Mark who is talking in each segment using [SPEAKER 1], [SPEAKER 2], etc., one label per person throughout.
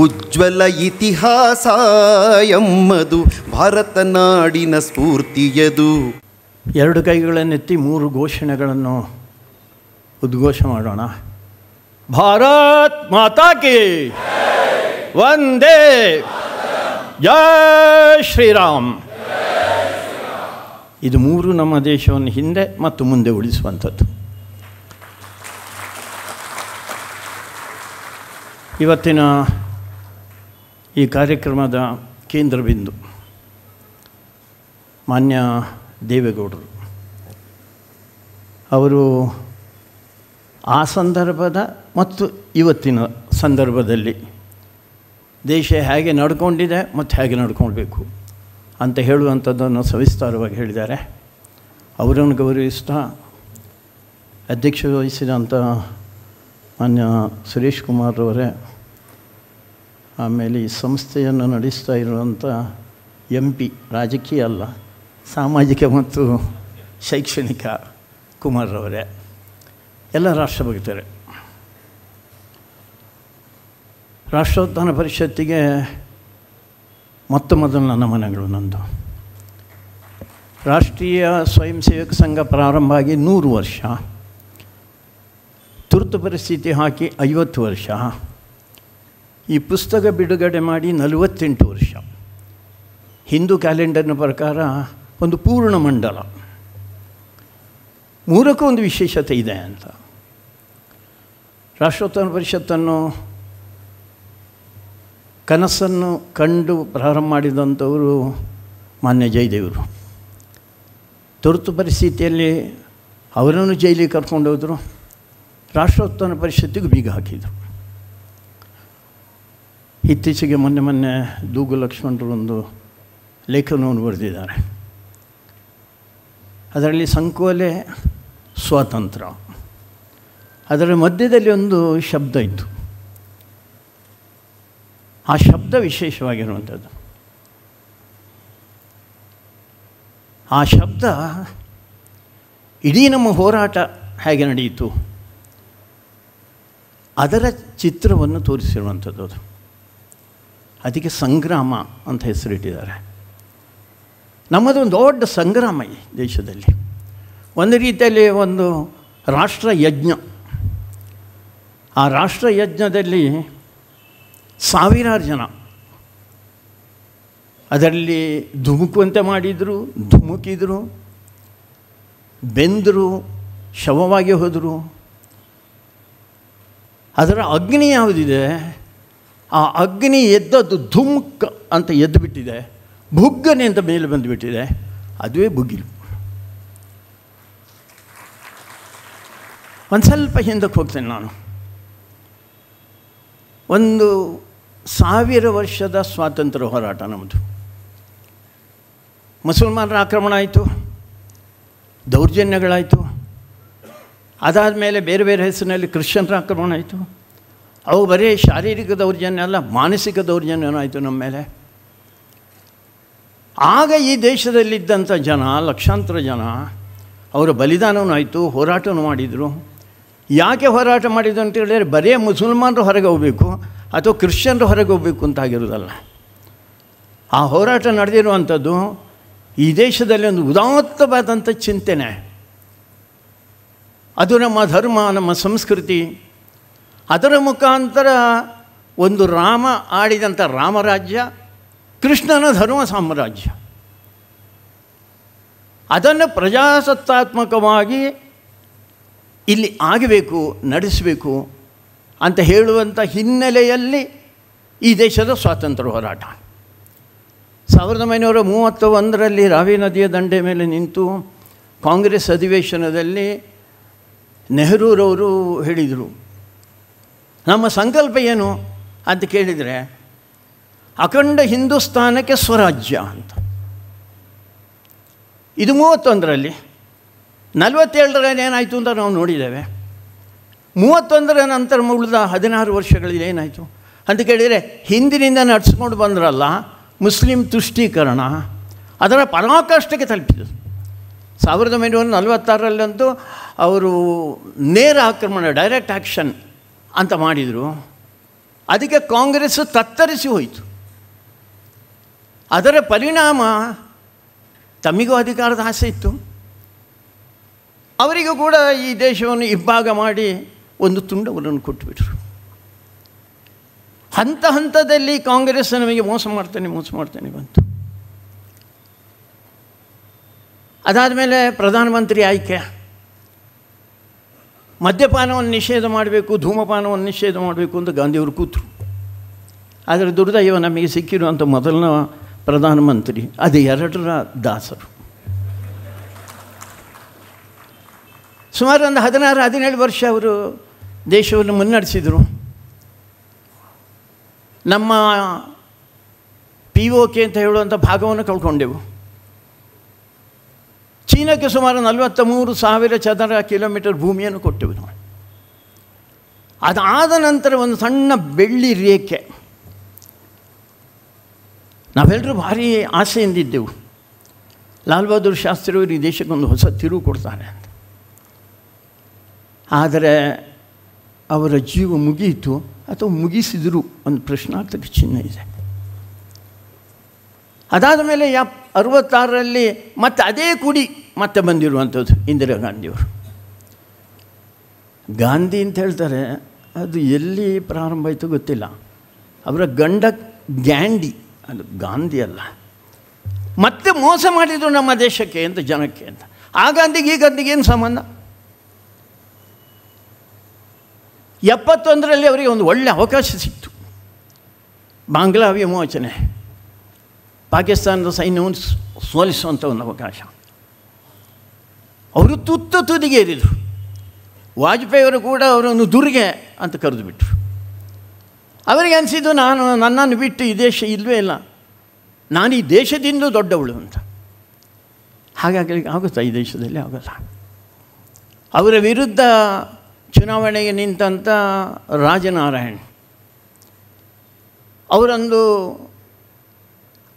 [SPEAKER 1] ಉಜ್ವಲ ಇತಿಹಾಸ ಎಮ್ಮದು ಭಾರತ ನಾಡಿನ ಸ್ಫೂರ್ತಿಯದು.
[SPEAKER 2] ಎರಡು ಕೈಗಳನ್ನೆತ್ತಿ ಮೂರು ಘೋಷಣೆಗಳನ್ನು ಉದ್ಘೋಷ ಮಾಡೋಣ. ಭಾರತ್ ಮಾತಾ ಕಿ ವಂದೇ, ಜೈ ಶ್ರೀರಾಮ್. ಇದು ಮೂರು ನಮ್ಮ ದೇಶವನ್ನು ಹಿಂದೆ ಮತ್ತು ಮುಂದೆ ಉಳಿಸುವಂಥದ್ದು. ಇವತ್ತಿನ ಈ ಕಾರ್ಯಕ್ರಮದ ಕೇಂದ್ರ ಬಿಂದು ಮಾನ್ಯ ದೇವೇಗೌಡರು. ಅವರು ಆ ಸಂದರ್ಭದ ಮತ್ತು ಇವತ್ತಿನ ಸಂದರ್ಭದಲ್ಲಿ ದೇಶ ಹೇಗೆ ನಡ್ಕೊಂಡಿದೆ ಮತ್ತು ಹೇಗೆ ನಡ್ಕೊಳ್ಬೇಕು ಅಂತ ಹೇಳುವಂಥದ್ದನ್ನು ಸವಿಸ್ತಾರವಾಗಿ ಹೇಳಿದ್ದಾರೆ. ಅವರನ್ನು ಗೌರವಿಸ್ತಾ ಅಧ್ಯಕ್ಷ ವಹಿಸಿದಂಥ ಮಾನ್ಯ ಸುರೇಶ್ ಕುಮಾರ್ ಅವರೇ, ಆಮೇಲೆ ಈ ಸಂಸ್ಥೆಯನ್ನು ನಡೆಸ್ತಾ ಇರುವಂಥ MP, ರಾಜಕೀಯ ಅಲ್ಲ, ಸಾಮಾಜಿಕ ಮತ್ತು ಶೈಕ್ಷಣಿಕ ಕುಮಾರ್ ಅವರೇ, ಎಲ್ಲ ರಾಷ್ಟ್ರಭಕ್ತರೇ, ರಾಷ್ಟ್ರೋತ್ಥಾನ ಪರಿಷತ್ತಿಗೆ ಮೊದಲ ನಮನಗಳು. ನಂದು ರಾಷ್ಟ್ರೀಯ ಸ್ವಯಂ ಸೇವಕ ಸಂಘ ಪ್ರಾರಂಭ ಆಗಿ 100 ವರ್ಷ, ತುರ್ತು ಪರಿಸ್ಥಿತಿ ಹಾಕಿ 50 ವರ್ಷ, ಈ ಪುಸ್ತಕ ಬಿಡುಗಡೆ ಮಾಡಿ 48 ವರ್ಷ. ಹಿಂದೂ ಕ್ಯಾಲೆಂಡರ್ನ ಪ್ರಕಾರ ಒಂದು ಪೂರ್ಣ ಮಂಡಲ. ಮೂರಕ್ಕೂ ಒಂದು ವಿಶೇಷತೆ ಇದೆ ಅಂತ. ರಾಷ್ಟ್ರೋತ್ಥಾನ ಪರಿಷತ್ತನ್ನು ಕನಸನ್ನು ಕಂಡು ಪ್ರಾರಂಭ ಮಾಡಿದಂಥವರು ಮಾನ್ಯ ಜಯದೇವರು. ತುರ್ತು ಪರಿಸ್ಥಿತಿಯಲ್ಲಿ ಅವರನ್ನು ಜೈಲಿಗೆ ಕರ್ಕೊಂಡು ಹೋದರು, ರಾಷ್ಟ್ರೋತ್ಥಾನ ಪರಿಷತ್ತಿಗೆ ಬೀಗ ಹಾಕಿದರು. ಇತ್ತೀಚೆಗೆ ಮೊನ್ನೆ ದೂಗು ಲಕ್ಷ್ಮಣರು ಒಂದು ಲೇಖನವನ್ನು ಬರೆದಿದ್ದಾರೆ. ಅದರಲ್ಲಿ ಸಂಕೋಲೆ ಸ್ವಾತಂತ್ರ್ಯ, ಅದರ ಮಧ್ಯದಲ್ಲಿ ಒಂದು ಶಬ್ದ ಇತ್ತು. ಆ ಶಬ್ದ ವಿಶೇಷವಾಗಿರುವಂಥದ್ದು. ಆ ಶಬ್ದ ಇಡೀ ನಮ್ಮ ಹೋರಾಟ ಹೇಗೆ ನಡೆಯಿತು ಅದರ ಚಿತ್ರವನ್ನು ತೋರಿಸಿರುವಂಥದ್ದು. ಅದು ಅದಕ್ಕೆ ಸಂಗ್ರಾಮ ಅಂತ ಹೆಸರಿಟ್ಟಿದ್ದಾರೆ. ನಮ್ಮದೊಂದು ದೊಡ್ಡ ಸಂಗ್ರಾಮ ಈ ದೇಶದಲ್ಲಿ. ಒಂದು ರೀತಿಯಲ್ಲಿ ಒಂದು ರಾಷ್ಟ್ರ ಯಜ್ಞ. ಆ ರಾಷ್ಟ್ರ ಯಜ್ಞದಲ್ಲಿ ಸಾವಿರಾರು ಜನ ಅದರಲ್ಲಿ ಧುಮುಕುವಂತೆ ಮಾಡಿದರು, ಧುಮುಕಿದರು, ಬೆಂದರು, ಶವವಾಗಿ ಹೋದರು. ಅದರ ಅಗ್ನಿ ಯಾವುದಿದೆ, ಆ ಅಗ್ನಿ ಎದ್ದದ್ದು ಧುಮುಕ್ ಅಂತ ಎದ್ದು ಬಿಟ್ಟಿದೆ, ಬುಗ್ಗನೆ ಅಂತ ಮೇಲೆ ಬಂದುಬಿಟ್ಟಿದೆ, ಅದುವೇ ಬುಗ್ಗಿಲು. ಒಂದು ಸ್ವಲ್ಪ ಹಿಂದಕ್ಕೆ ಹೋಗ್ತೇನೆ ನಾನು. 1000 ವರ್ಷದ ಸ್ವಾತಂತ್ರ್ಯ ಹೋರಾಟ ನಮ್ಮದು. ಮುಸಲ್ಮಾನರ ಆಕ್ರಮಣ ಆಯಿತು, ದೌರ್ಜನ್ಯಗಳಾಯಿತು. ಅದಾದ ಮೇಲೆ ಬೇರೆ ಬೇರೆ ಹೆಸರಿನಲ್ಲಿ ಕ್ರಿಶ್ಚಿಯನ್ರ ಆಕ್ರಮಣ ಆಯಿತು. ಅವು ಬರೀ ಶಾರೀರಿಕ ದೌರ್ಜನ್ಯ ಅಲ್ಲ, ಮಾನಸಿಕ ದೌರ್ಜನ್ಯನೂ ಆಯಿತು ನಮ್ಮ ಮೇಲೆ. ಆಗ ಈ ದೇಶದಲ್ಲಿದ್ದಂಥ ಜನ, ಲಕ್ಷಾಂತರ ಜನ, ಅವರ ಬಲಿದಾನವೂ ಆಯಿತು, ಹೋರಾಟವೂ ಮಾಡಿದರು. ಯಾಕೆ ಹೋರಾಟ ಮಾಡಿದ್ರು ಅಂತ ಹೇಳಿದರೆ ಬರೀ ಮುಸಲ್ಮಾನರು ಹೊರಗೆ ಹೋಗಬೇಕು ಅಥವಾ ಕ್ರಿಶ್ಚಿಯನ್ರು ಹೊರಗೆ ಹೋಗಬೇಕು ಅಂತ ಆಗಿರೋದಲ್ಲ. ಆ ಹೋರಾಟ ನಡೆದಿರುವಂಥದ್ದು ಈ ದೇಶದಲ್ಲಿ ಒಂದು ಉದಾತ್ತವಾದಂಥ ಚಿಂತನೆ. ಅದು ನಮ್ಮ ಧರ್ಮ, ನಮ್ಮ ಸಂಸ್ಕೃತಿ. ಅದರ ಮುಖಾಂತರ ಒಂದು ರಾಮ ಆಳಿದಂಥ ರಾಮರಾಜ್ಯ, ಕೃಷ್ಣನ ಧರ್ಮ ಸಾಮ್ರಾಜ್ಯ, ಅದನ್ನು ಪ್ರಜಾಸತ್ತಾತ್ಮಕವಾಗಿ ಇಲ್ಲಿ ಆಗಬೇಕು, ನಡೆಸಬೇಕು ಅಂತ ಹೇಳುವಂಥ ಹಿನ್ನೆಲೆಯಲ್ಲಿ ಈ ದೇಶದ ಸ್ವಾತಂತ್ರ್ಯ ಹೋರಾಟ. 1931ರಲ್ಲಿ ರಾವಿ ನದಿಯ ದಂಡೆ ಮೇಲೆ ನಿಂತು ಕಾಂಗ್ರೆಸ್ ಅಧಿವೇಶನದಲ್ಲಿ ನೆಹರೂರವರು ಹೇಳಿದರು, ನಮ್ಮ ಸಂಕಲ್ಪ ಏನು ಅಂತ ಕೇಳಿದರೆ ಅಖಂಡ ಹಿಂದೂಸ್ತಾನಕ್ಕೆ ಸ್ವರಾಜ್ಯ ಅಂತ. ಇದು 31ರಲ್ಲಿ. 47ರಲ್ಲಿ ಏನಾಯಿತು ಅಂತ ನಾವು ನೋಡಿದ್ದೇವೆ. 31ರ ನಂತರ ಉಳಿದ 16 ವರ್ಷಗಳಲ್ಲಿ ಏನಾಯಿತು ಅಂತ ಕೇಳಿದರೆ, ಹಿಂದಿನಿಂದ ನಡೆಸ್ಕೊಂಡು ಬಂದ್ರಲ್ಲ ಮುಸ್ಲಿಂ ತುಷ್ಟೀಕರಣ, ಅದರ ಪರಾಕಾಷ್ಠೆಗೆ ತಲುಪಿದರು. 1946ರಲ್ಲಂತೂ ಅವರು ನೇರ ಆಕ್ರಮಣ, ಡೈರೆಕ್ಟ್ ಆ್ಯಕ್ಷನ್ ಅಂತ ಮಾಡಿದರು. ಅದಕ್ಕೆ ಕಾಂಗ್ರೆಸ್ ತತ್ತರಿಸಿ ಹೋಯಿತು. ಅದರ ಪರಿಣಾಮ ತಮಗೂ ಅಧಿಕಾರದ ಆಸೆ ಇತ್ತು, ಅವರಿಗೂ ಕೂಡ ಈ ದೇಶವನ್ನು ಇಬ್ಬಾಗ ಮಾಡಿ ಒಂದು ತುಂಡವನ್ನು ಕೊಟ್ಟುಬಿಟ್ರು. ಹಂತ ಹಂತದಲ್ಲಿ ಕಾಂಗ್ರೆಸ್ ನಮಗೆ ಮೋಸ ಮಾಡ್ತಾನೆ ಬಂತು. ಅದಾದ ಮೇಲೆ ಪ್ರಧಾನಮಂತ್ರಿ ಆಯ್ಕೆ, ಮದ್ಯಪಾನವನ್ನು ನಿಷೇಧ ಮಾಡಬೇಕು, ಧೂಮಪಾನವನ್ನು ನಿಷೇಧ ಮಾಡಬೇಕು ಅಂತ ಗಾಂಧಿಯವರು ಕೂತರು. ಆದರೆ ದುರ್ದೈವ ನಮಗೆ ಸಿಕ್ಕಿರುವಂಥ ಮೊದಲನ ಪ್ರಧಾನಮಂತ್ರಿ ಅದು 2ರ ದಾಸರು. ಸುಮಾರು ಒಂದು 16-17 ವರ್ಷ ಅವರು ದೇಶವನ್ನು ಮುನ್ನಡೆಸಿದರು. ನಮ್ಮ POK ಅಂತ ಹೇಳುವಂಥ ಭಾಗವನ್ನು ಕಳ್ಕೊಂಡೆವು. ಚೀನಾಕ್ಕೆ ಸುಮಾರು 43,000 ಚದರ ಕಿಲೋಮೀಟರ್ ಭೂಮಿಯನ್ನು ಕೊಟ್ಟೆವು ನಾವು. ಅದಾದ ನಂತರ ಒಂದು ಸಣ್ಣ ಬೆಳ್ಳಿ ರೇಖೆ, ನಾವೆಲ್ಲರೂ ಭಾರಿ ಆಸೆಯಿಂದಿದ್ದೆವು, ಲಾಲ್ ಬಹದ್ದೂರ್ ಶಾಸ್ತ್ರಿಯವರು ಈ ದೇಶಕ್ಕೊಂದು ಹೊಸ ತಿರುವು ಕೊಡ್ತಾರೆ ಅಂತ. ಆದರೆ ಅವರ ಜೀವ ಮುಗಿಯಿತು ಅಥವಾ ಮುಗಿಸಿದರು ಒಂದು ಪ್ರಶ್ನಾರ್ಥಕ ಚಿಹ್ನೆ ಇದೆ. ಅದಾದ ಮೇಲೆ 66ರಲ್ಲಿ ಮತ್ತೆ ಅದೇ ಕುಡಿ ಮತ್ತೆ ಬಂದಿರುವಂಥದ್ದು ಇಂದಿರಾ ಗಾಂಧಿಯವರು. ಗಾಂಧಿ ಅಂತ ಹೇಳ್ತಾರೆ, ಅದು ಎಲ್ಲಿ ಪ್ರಾರಂಭ ಆಯಿತು ಗೊತ್ತಿಲ್ಲ. ಅವರ ಗಂಡ ಗ್ಯಾಂಡಿ, ಅದು ಗಾಂಧಿ ಅಲ್ಲ. ಮತ್ತೆ ಮೋಸ ಮಾಡಿದರು ನಮ್ಮ ದೇಶಕ್ಕೆ ಅಂತ, ಜನಕ್ಕೆ ಅಂತ. ಆ ಗಾಂಧಿಗೆ ಈ ಗಾಂಧಿಗೆ ಏನು ಸಂಬಂಧ? 71ರಲ್ಲಿ ಅವರಿಗೆ ಒಂದು ಒಳ್ಳೆಯ ಅವಕಾಶ ಸಿಕ್ತು, ಬಾಂಗ್ಲಾ ವಿಮೋಚನೆ, ಪಾಕಿಸ್ತಾನದ ಸೈನ್ಯವನ್ನು ಸೋಲಿಸುವಂಥ ಒಂದು ಅವಕಾಶ. ಅವರು ತುದಿಗೆ ಏರಿದರು. ವಾಜಪೇಯಿಯವರು ಕೂಡ ಅವರನ್ನು ದುರ್ಗೆ ಅಂತ ಕರೆದು ಬಿಟ್ಟರು. ಅವರಿಗೆ ಅನಿಸಿದ್ದು ನನ್ನನ್ನು ಬಿಟ್ಟು ಈ ದೇಶ ಇಲ್ಲವೇ ಇಲ್ಲ, ನಾನು ಈ ದೇಶದಿಂದ ದೊಡ್ಡವಳು ಅಂತ. ಹಾಗಾಗಲಿಕ್ಕೆ ಆಗುತ್ತಾ? ಈ ದೇಶದಲ್ಲಿ ಆಗೋಲ್ಲ. ಅವರ ವಿರುದ್ಧ ಚುನಾವಣೆಗೆ ನಿಂತಂಥ ರಾಜನಾರಾಯಣ್ ಅವರೊಂದು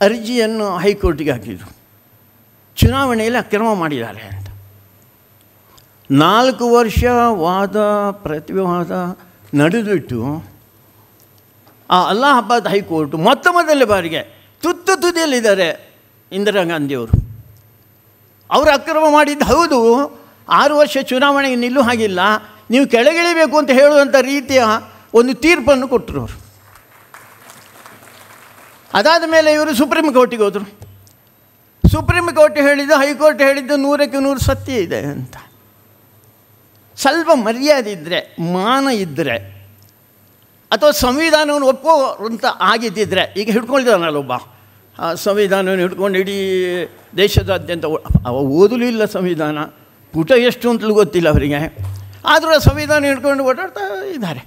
[SPEAKER 2] ಅರ್ಜಿಯನ್ನು ಹೈಕೋರ್ಟಿಗೆ ಹಾಕಿದರು, ಚುನಾವಣೆಯಲ್ಲಿ ಅಕ್ರಮ ಮಾಡಿದ್ದಾರೆ ಅಂತ. 4 ವರ್ಷ ವಾದ ಪ್ರತಿವಾದ ನಡೆದುಬಿಟ್ಟು ಆ ಅಲಹಾಬಾದ್ ಹೈಕೋರ್ಟ್ ಮೊದಲ ಬಾರಿಗೆ ತುದಿಯಲ್ಲಿದ್ದಾರೆ ಇಂದಿರಾ ಗಾಂಧಿಯವರು. ಅವರು ಅಕ್ರಮ ಮಾಡಿದ್ದು ಹೌದು, 6 ವರ್ಷ ಚುನಾವಣೆಗೆ ನಿಲ್ಲೂ ಹಾಗಿಲ್ಲ, ನೀವು ಕೆಳಗಿಳಿಬೇಕು ಅಂತ ಹೇಳುವಂಥ ರೀತಿಯ ಒಂದು ತೀರ್ಪನ್ನು ಕೊಟ್ಟರು ಅವರು. ಅದಾದ ಮೇಲೆ ಇವರು ಸುಪ್ರೀಂ ಕೋರ್ಟಿಗೆ ಹೋದರು. ಸುಪ್ರೀಂ ಕೋರ್ಟ್ ಹೇಳಿದ್ದು, ಹೈಕೋರ್ಟ್ ಹೇಳಿದ್ದು 100ಕ್ಕೆ 100 ಸತ್ಯ ಇದೆ ಅಂತ. ಸ್ವಲ್ಪ ಮರ್ಯಾದೆ ಇದ್ದರೆ, ಮಾನ ಇದ್ದರೆ, ಅಥವಾ ಸಂವಿಧಾನವನ್ನು ಒಪ್ಪೋ ಅಂತ ಆಗಿದ್ದಿದ್ರೆ, ಈಗ ಹಿಡ್ಕೊಂಡಿದ್ದಾನಲ್ಲೊಬ್ಬ ಸಂವಿಧಾನವನ್ನು ಹಿಡ್ಕೊಂಡು ಇಡೀ ದೇಶದಾದ್ಯಂತ ಓದಲಿಲ್ಲ ಸಂವಿಧಾನ, ಪುಟ ಎಷ್ಟು ಅಂತಲೂ ಗೊತ್ತಿಲ್ಲ ಅವರಿಗೆ, ಆದರೂ ಸಂವಿಧಾನ ಹಿಡ್ಕೊಂಡು ಓಡಾಡ್ತಾ ಇದ್ದಾರೆ.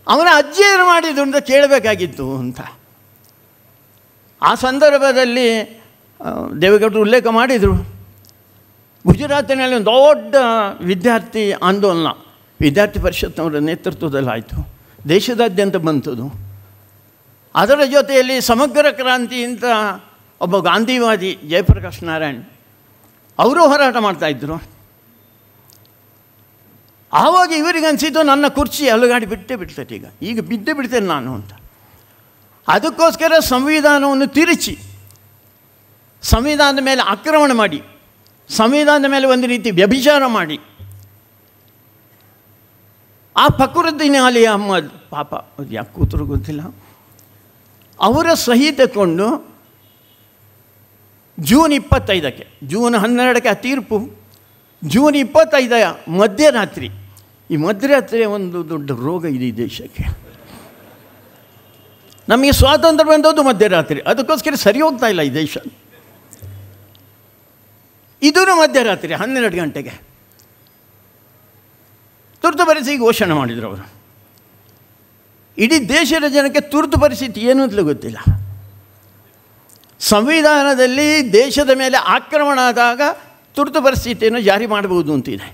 [SPEAKER 2] ಅವನ ಅಜ್ಜಿ ಏನು ಮಾಡಿದ್ದು ಅಂತ ಕೇಳಬೇಕಾಗಿತ್ತು ಅಂತ. ಆ ಸಂದರ್ಭದಲ್ಲಿ ದೇವೇಗೌಡರು ಉಲ್ಲೇಖ ಮಾಡಿದರು, ಗುಜರಾತಿನಲ್ಲಿ ಒಂದು ದೊಡ್ಡ ವಿದ್ಯಾರ್ಥಿ ಆಂದೋಲನ ವಿದ್ಯಾರ್ಥಿ ಪರಿಷತ್ನವರ ನೇತೃತ್ವದಲ್ಲಿ ಆಯಿತು, ದೇಶದಾದ್ಯಂತ ಬಂತದು. ಅದರ ಜೊತೆಯಲ್ಲಿ ಸಮಗ್ರ ಕ್ರಾಂತಿ ಅಂತ ಒಬ್ಬ ಗಾಂಧಿವಾದಿ ಜಯಪ್ರಕಾಶ್ ನಾರಾಯಣ್ ಅವರು ಹೋರಾಟ ಮಾಡ್ತಾಯಿದ್ರು. ಆವಾಗ ಇವರಿಗೆ ಅನಿಸಿದ್ದು, ನನ್ನ ಕುರ್ಚಿ ಅಲುಗಾಡಿ ಬಿಡ್ತೈತೆ, ಈಗ ಬಿದ್ದೇ ಬಿಡ್ತೇನೆ ನಾನು ಅಂತ. ಅದಕ್ಕೋಸ್ಕರ ಸಂವಿಧಾನವನ್ನು ತಿರುಚಿ, ಸಂವಿಧಾನದ ಮೇಲೆ ಆಕ್ರಮಣ ಮಾಡಿ, ಸಂವಿಧಾನದ ಮೇಲೆ ಒಂದು ರೀತಿ ವ್ಯಭಿಚಾರ ಮಾಡಿ, ಆ ಫಕ್ರುದ್ದೀನ್ ಅಲಿ ಅಹ್ಮದ್ ಪಾಪ ಅದು ಯಾಕೆ ಕೂತರು ಗೊತ್ತಿಲ್ಲ, ಅವರ ಸಹಿ ತಗೊಂಡು ಜೂನ್ 25ಕ್ಕೆ, ಜೂನ್ 12ಕ್ಕೆ ಆ ತೀರ್ಪು, ಜೂನ್ 25 ಮಧ್ಯರಾತ್ರಿ. ಈ ಮಧ್ಯರಾತ್ರಿ ಒಂದು ದೊಡ್ಡ ರೋಗ ಇದೆ ಈ ದೇಶಕ್ಕೆ. ನಮಗೆ ಸ್ವಾತಂತ್ರ್ಯ ಬಂದದ್ದು ಮಧ್ಯರಾತ್ರಿ, ಅದಕ್ಕೋಸ್ಕರ ಸರಿ ಹೋಗ್ತಾ ಇಲ್ಲ ಈ ದೇಶ. ಇದೂ ಮಧ್ಯರಾತ್ರಿ 12 ಗಂಟೆಗೆ ತುರ್ತು ಪರಿಸ್ಥಿತಿ ಘೋಷಣೆ ಮಾಡಿದರು ಅವರು. ಇಡೀ ದೇಶದ ಜನಕ್ಕೆ ತುರ್ತು ಪರಿಸ್ಥಿತಿ ಏನು ಅಂತಲೂ ಗೊತ್ತಿಲ್ಲ. ಸಂವಿಧಾನದಲ್ಲಿ ದೇಶದ ಮೇಲೆ ಆಕ್ರಮಣ ಆದಾಗ ತುರ್ತು ಪರಿಸ್ಥಿತಿಯನ್ನು ಜಾರಿ ಮಾಡಬಹುದು ಅಂತಿದೆ.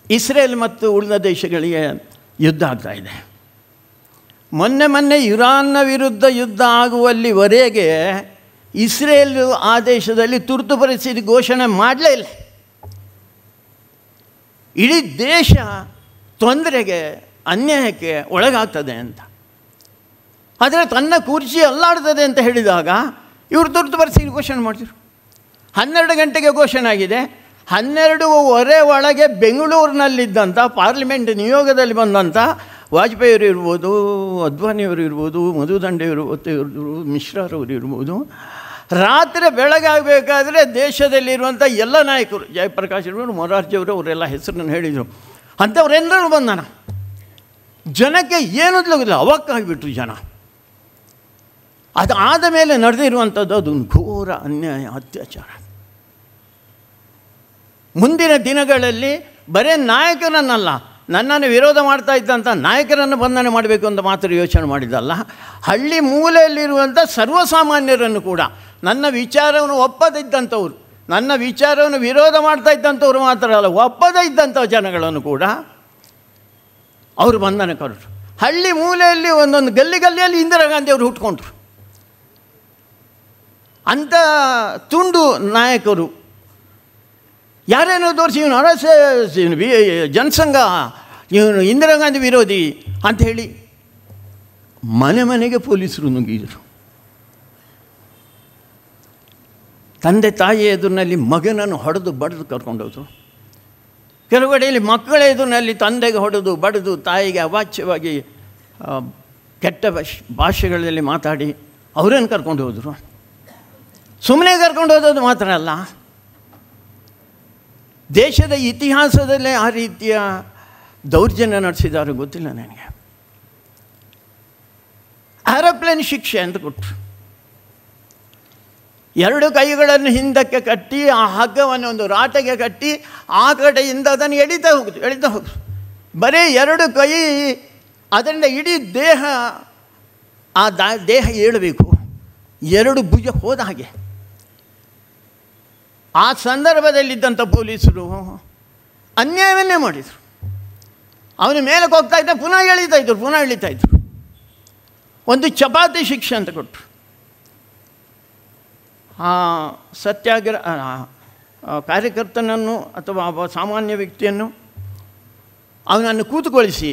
[SPEAKER 2] ಇಸ್ರೇಲ್ ಮತ್ತು ಉಳಿದ ದೇಶಗಳಿಗೆ ಯುದ್ಧ ಆಗ್ತಾ ಇದೆ. ಮೊನ್ನೆ ಇರಾನ್ನ ವಿರುದ್ಧ ಯುದ್ಧ ಆಗುವಲ್ಲಿವರೆಗೆ ಇಸ್ರೇಲ್ ಆ ದೇಶದಲ್ಲಿ ತುರ್ತು ಪರಿಸ್ಥಿತಿ ಘೋಷಣೆ ಮಾಡಲೇ ಇಲ್ಲ. ಇಡೀ ದೇಶ ತೊಂದರೆಗೆ ಅನ್ಯಾಯಕ್ಕೆ ಒಳಗಾಗ್ತದೆ ಅಂತ. ಆದರೆ ತನ್ನ ಕುರ್ಚಿ ಅಲ್ಲಾಡ್ತದೆ ಅಂತ ಹೇಳಿದಾಗ ಇವರು ತುರ್ತು ಪರಿಸ್ಥಿತಿ ಘೋಷಣೆ ಮಾಡಿದರು. 12 ಗಂಟೆಗೆ ಘೋಷಣೆ ಆಗಿದೆ. 12:15 ಒಳಗೆ ಬೆಂಗಳೂರಿನಲ್ಲಿದ್ದಂಥ ಪಾರ್ಲಿಮೆಂಟ್ ನಿಯೋಗದಲ್ಲಿ ಬಂದಂಥ ವಾಜಪೇಯಿಯವರು ಇರ್ಬೋದು, ಅದ್ವಾನಿಯವರು ಇರ್ಬೋದು, ಮಧುದಂಡೆಯವರು ಮಿಶ್ರಾರವರು ಇರ್ಬೋದು, ರಾತ್ರಿ ಬೆಳಗಾಗಬೇಕಾದ್ರೆ ದೇಶದಲ್ಲಿರುವಂಥ ಎಲ್ಲ ನಾಯಕರು, ಜಯಪ್ರಕಾಶ್ ಇರ್ಬೋದು, ಮೊರಾರ್ಜಿಯವರು, ಅವರೆಲ್ಲ ಹೆಸರನ್ನು ಹೇಳಿದರು. ಅಂಥವ್ರೆಲ್ಲರೂ ಬಂದಾನ. ಜನಕ್ಕೆ ಏನೂ ಅವಕ್ಕಾಗಿಬಿಟ್ರು ಜನ. ಅದಾದ ಮೇಲೆ ನಡೆದಿರುವಂಥದ್ದು ಅದೊಂದು ಘೋರ ಅನ್ಯಾಯ, ಅತ್ಯಾಚಾರ. ಮುಂದಿನ ದಿನಗಳಲ್ಲಿ ಬರೀ ನಾಯಕರನ್ನಲ್ಲ, ನನ್ನನ್ನು ವಿರೋಧ ಮಾಡ್ತಾ ಇದ್ದಂಥ ನಾಯಕರನ್ನು ಬಂಧನ ಮಾಡಬೇಕು ಅಂತ ಮಾತ್ರ ಯೋಚನೆ ಮಾಡಿದ್ದಲ್ಲ, ಹಳ್ಳಿ ಮೂಲೆಯಲ್ಲಿರುವಂಥ ಸರ್ವಸಾಮಾನ್ಯರನ್ನು ಕೂಡ, ನನ್ನ ವಿಚಾರವನ್ನು ಒಪ್ಪದಿದ್ದಂಥವ್ರು, ನನ್ನ ವಿಚಾರವನ್ನು ವಿರೋಧ ಮಾಡ್ತಾ ಇದ್ದಂಥವ್ರು ಮಾತ್ರ ಅಲ್ಲ, ಒಪ್ಪದೇ ಇದ್ದಂಥ ಜನಗಳನ್ನು ಕೂಡ ಅವರು ಬಂಧನ ಕೊಟ್ಟರು. ಹಳ್ಳಿ ಮೂಲೆಯಲ್ಲಿ ಒಂದೊಂದು ಗಲ್ಲಿಯಲ್ಲಿ ಇಂದಿರಾ ಗಾಂಧಿಯವರು ಹುಟ್ಕೊಂಡ್ರು. ಅಂಥ ತುಂಡು ನಾಯಕರು ಯಾರೇನೋ ತೋರಿಸಿ ಇವನು ಜನಸಂಘ, ಇವನು ಇಂದಿರಾ ಗಾಂಧಿ ವಿರೋಧಿ ಅಂಥೇಳಿ ಮನೆ ಮನೆಗೆ ಪೊಲೀಸರು ನುಗ್ಗಿದರು. ತಂದೆ ತಾಯಿ ಎದುರಿನಲ್ಲಿ ಮಗನನ್ನು ಹೊಡೆದು ಬಡಿದು ಕರ್ಕೊಂಡೋದ್ರು. ಕೆಲವು ಕಡೆಯಲ್ಲಿ ಮಕ್ಕಳ ಎದುರಿನಲ್ಲಿ ತಂದೆಗೆ ಹೊಡೆದು ಬಡಿದು ತಾಯಿಗೆ ಅವಾಚ್ಯವಾಗಿ ಕೆಟ್ಟ ಭಾಷೆಗಳಲ್ಲಿ ಮಾತಾಡಿ ಅವರನ್ನು ಕರ್ಕೊಂಡು ಹೋದರು. ಸುಮ್ಮನೆ ಕರ್ಕೊಂಡು ಹೋದದ್ದು ಮಾತ್ರ ಅಲ್ಲ, ದೇಶದ ಇತಿಹಾಸದಲ್ಲೇ ಆ ರೀತಿಯ ದೌರ್ಜನ್ಯ ನಡೆಸಿದಾರು ಗೊತ್ತಿಲ್ಲ ನನಗೆ. ಏರೋಪ್ಲೇನ್ ಶಿಕ್ಷೆ ಅಂತ ಕೊಟ್ಟರು. 2 ಕೈಗಳನ್ನು ಹಿಂದಕ್ಕೆ ಕಟ್ಟಿ ಆ ಹಗ್ಗವನ್ನು ಒಂದು ರಾಟೆಗೆ ಕಟ್ಟಿ ಆ ಕಡೆಯಿಂದ ಅದನ್ನು ಎಳಿತಾ ಹೋಗುದು. ಬರೀ 2 ಕೈ, ಅದರಿಂದ ಇಡೀ ದೇಹ, ಆ ದೇಹ ಏಳಬೇಕು, 2 ಭುಜ ಹೋದ ಹಾಗೆ. ಆ ಸಂದರ್ಭದಲ್ಲಿದ್ದಂಥ ಪೊಲೀಸರು ಅನ್ಯಾಯವನ್ನೇ ಮಾಡಿದರು. ಅವನ ಮೇಲಕ್ಕೆ ಹೋಗ್ತಾ ಇದ್ದ, ಪುನಃ ಎಳಿತಾಯಿದ್ರು. ಒಂದು ಚಪಾತಿ ಶಿಕ್ಷೆ ಅಂತ ಕೊಟ್ಟರು. ಆ ಸತ್ಯಾಗ್ರಹ ಕಾರ್ಯಕರ್ತನನ್ನು ಅಥವಾ ಸಾಮಾನ್ಯ ವ್ಯಕ್ತಿಯನ್ನು ಅವನನ್ನು ಕೂತುಗೊಳಿಸಿ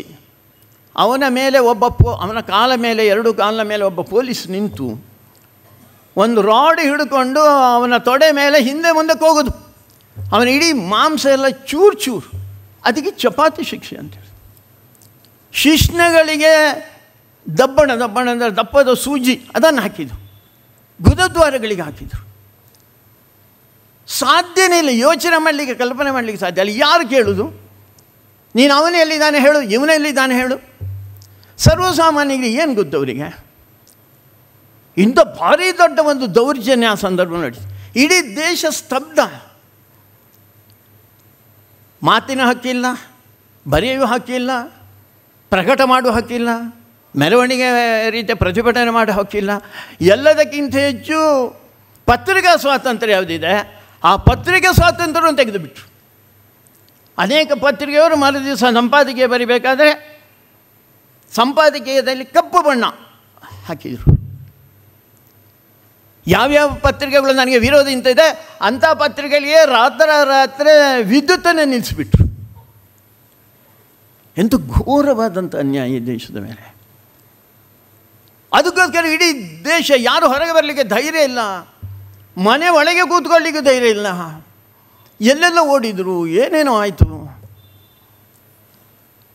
[SPEAKER 2] ಅವನ ಮೇಲೆ ಅವನ ಕಾಲ ಮೇಲೆ 2 ಕಾಲಿನ ಮೇಲೆ ಒಬ್ಬ ಪೊಲೀಸ್ ನಿಂತು ಒಂದು ರಾಡ್ ಹಿಡ್ಕೊಂಡು ಅವನ ತೊಡೆ ಮೇಲೆ ಹಿಂದೆ ಮುಂದಕ್ಕೆ ಹೋಗೋದು. ಅವನ ಇಡೀ ಮಾಂಸ ಎಲ್ಲ ಚೂರು, ಅದಕ್ಕೆ ಚಪಾತಿ ಶಿಕ್ಷೆ ಅಂತೇಳಿ. ಶಿಶ್ನೆಗಳಿಗೆ ದಬ್ಬಣ ಅಂದರೆ ದಪ್ಪದ ಸೂಜಿ, ಅದನ್ನು ಹಾಕಿದ್ದು. ಗುದದ್ವಾರಗಳಿಗೆ ಹಾಕಿದರು. ಸಾಧ್ಯನೇ ಇಲ್ಲ, ಯೋಚನೆ ಮಾಡಲಿಕ್ಕೆ, ಕಲ್ಪನೆ ಮಾಡಲಿಕ್ಕೆ ಸಾಧ್ಯ ಇಲ್ಲ. ಯಾರು ಕೇಳೋದು? ನೀನು ಅವನೇ ಎಲ್ಲಿದ್ದಾನೆ ಹೇಳು, ಇವನೇ ಎಲ್ಲಿದ್ದಾನೆ ಹೇಳು. ಸರ್ವಸಾಮಾನ್ಯರಿಗೆ ಏನು ಗೊತ್ತವರಿಗೆ? ಇಂಥ ಭಾರಿ ದೊಡ್ಡ ಒಂದು ದೌರ್ಜನ್ಯ ಆ ಸಂದರ್ಭ ನಡೆಸಿ ಇಡೀ ದೇಶ ಸ್ತಬ್ಧ. ಮಾತಿನ ಹಕ್ಕಿಲ್ಲ, ಬರೆಯುವ ಹಕ್ಕಿಲ್ಲ, ಪ್ರಕಟ ಮಾಡುವ ಹಕ್ಕಿಲ್ಲ, ಮೆರವಣಿಗೆ ರೀತಿಯ ಪ್ರತಿಭಟನೆ ಮಾಡೋ ಹಕ್ಕಿಲ್ಲ. ಎಲ್ಲದಕ್ಕಿಂತ ಹೆಚ್ಚು ಪತ್ರಿಕಾ ಸ್ವಾತಂತ್ರ್ಯ ಯಾವುದಿದೆ, ಆ ಪತ್ರಿಕೆ ಸ್ವಾತಂತ್ರ್ಯವನ್ನು ತೆಗೆದುಬಿಟ್ರು. ಅನೇಕ ಪತ್ರಿಕೆಯವರು ಮರುದಿವಸ ಸಂಪಾದಕೀಯ ಬರಿಬೇಕಾದ್ರೆ ಸಂಪಾದಕೀಯದಲ್ಲಿ ಕಪ್ಪು ಬಣ್ಣ ಹಾಕಿದರು. ಯಾವ್ಯಾವ ಪತ್ರಿಕೆಗಳು ನನಗೆ ವಿರೋಧ ಇಂತಿದೆ ಅಂಥ ಪತ್ರಿಕೆಗಳಿಗೆ ರಾತ್ರಿ ವಿದ್ಯುತ್ತನ್ನೇ ನಿಲ್ಲಿಸಿಬಿಟ್ರು. ಎಂಥ ಘೋರವಾದಂಥ ಅನ್ಯಾಯ ಈ ದೇಶದ ಮೇಲೆ. ಅದಕ್ಕೋಸ್ಕರ ಇಡೀ ದೇಶ, ಯಾರು ಹೊರಗೆ ಬರಲಿಕ್ಕೆ ಧೈರ್ಯ ಇಲ್ಲ, ಮನೆ ಒಳಗೆ ಕೂತ್ಕೊಳ್ಳಿಕ್ಕೆ ಧೈರ್ಯ ಇಲ್ಲ, ಎಲ್ಲೆಲ್ಲ ಓಡಿದರು, ಏನೇನೋ ಆಯಿತು.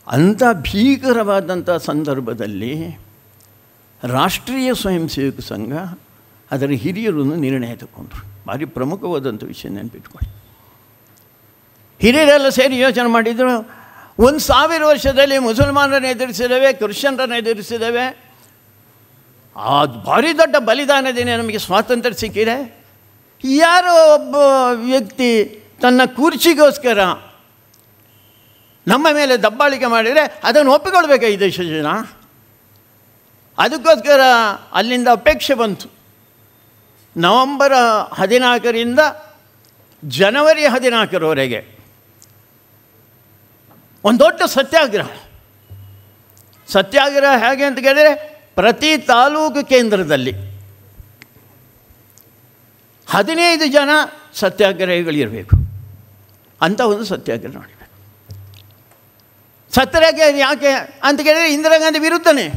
[SPEAKER 2] ಅಂಥ ಭೀಕರವಾದಂಥ ಸಂದರ್ಭದಲ್ಲಿ ರಾಷ್ಟ್ರೀಯ ಸ್ವಯಂ ಸೇವಕ ಸಂಘ ಅದರ ಹಿರಿಯರನ್ನು ನಿರ್ಣಯ ತಗೊಂಡ್ರು. ಭಾರಿ ಪ್ರಮುಖವಾದಂಥ ವಿಷಯ ನೆನಪಿಟ್ಕೊಳ್ಳಿ. ಹಿರಿಯರೆಲ್ಲ ಸೇರಿ ಯೋಚನೆ ಮಾಡಿದರು, 1000 ವರ್ಷದಲ್ಲಿ ಮುಸಲ್ಮಾನರನ್ನು ಎದುರಿಸಿದ್ದೇವೆ, ಕ್ರಿಶ್ಚಿಯನ್ರನ್ನು ಎದುರಿಸಿದ್ದೇವೆ, ಆ ಭಾರಿ ದೊಡ್ಡ ಬಲಿದಾನದಿಂದ ನಮಗೆ ಸ್ವಾತಂತ್ರ್ಯ ಸಿಕ್ಕಿದೆ. ಯಾರೋ ಒಬ್ಬ ವ್ಯಕ್ತಿ ತನ್ನ ಕುರ್ಚಿಗೋಸ್ಕರ ನಮ್ಮ ಮೇಲೆ ದಬ್ಬಾಳಿಕೆ ಮಾಡಿದರೆ ಅದನ್ನು ಒಪ್ಪಿಕೊಳ್ಬೇಕಾ ಈ ದೇಶದ ಜನ? ಅದಕ್ಕೋಸ್ಕರ ಅಲ್ಲಿಂದ ಅಪೇಕ್ಷೆ ಬಂತು. ನವೆಂಬರ್ 14ರಿಂದ ಜನವರಿ 14ರವರೆಗೆ ಒಂದು ದೊಡ್ಡ ಸತ್ಯಾಗ್ರಹ ಹೇಗೆ ಅಂತ ಕೇಳಿದರೆ, ಪ್ರತಿ ತಾಲೂಕು ಕೇಂದ್ರದಲ್ಲಿ 15 ಜನ ಸತ್ಯಾಗ್ರಹಿಗಳಿರಬೇಕು ಅಂತ ಒಂದು ಸತ್ಯಾಗ್ರಹ ಮಾಡಬೇಕು. ಸತ್ತರಾಗೆ ಯಾಕೆ ಅಂತ ಕೇಳಿದರೆ ಇಂದಿರಾ ಗಾಂಧಿ ವಿರುದ್ಧನೇ.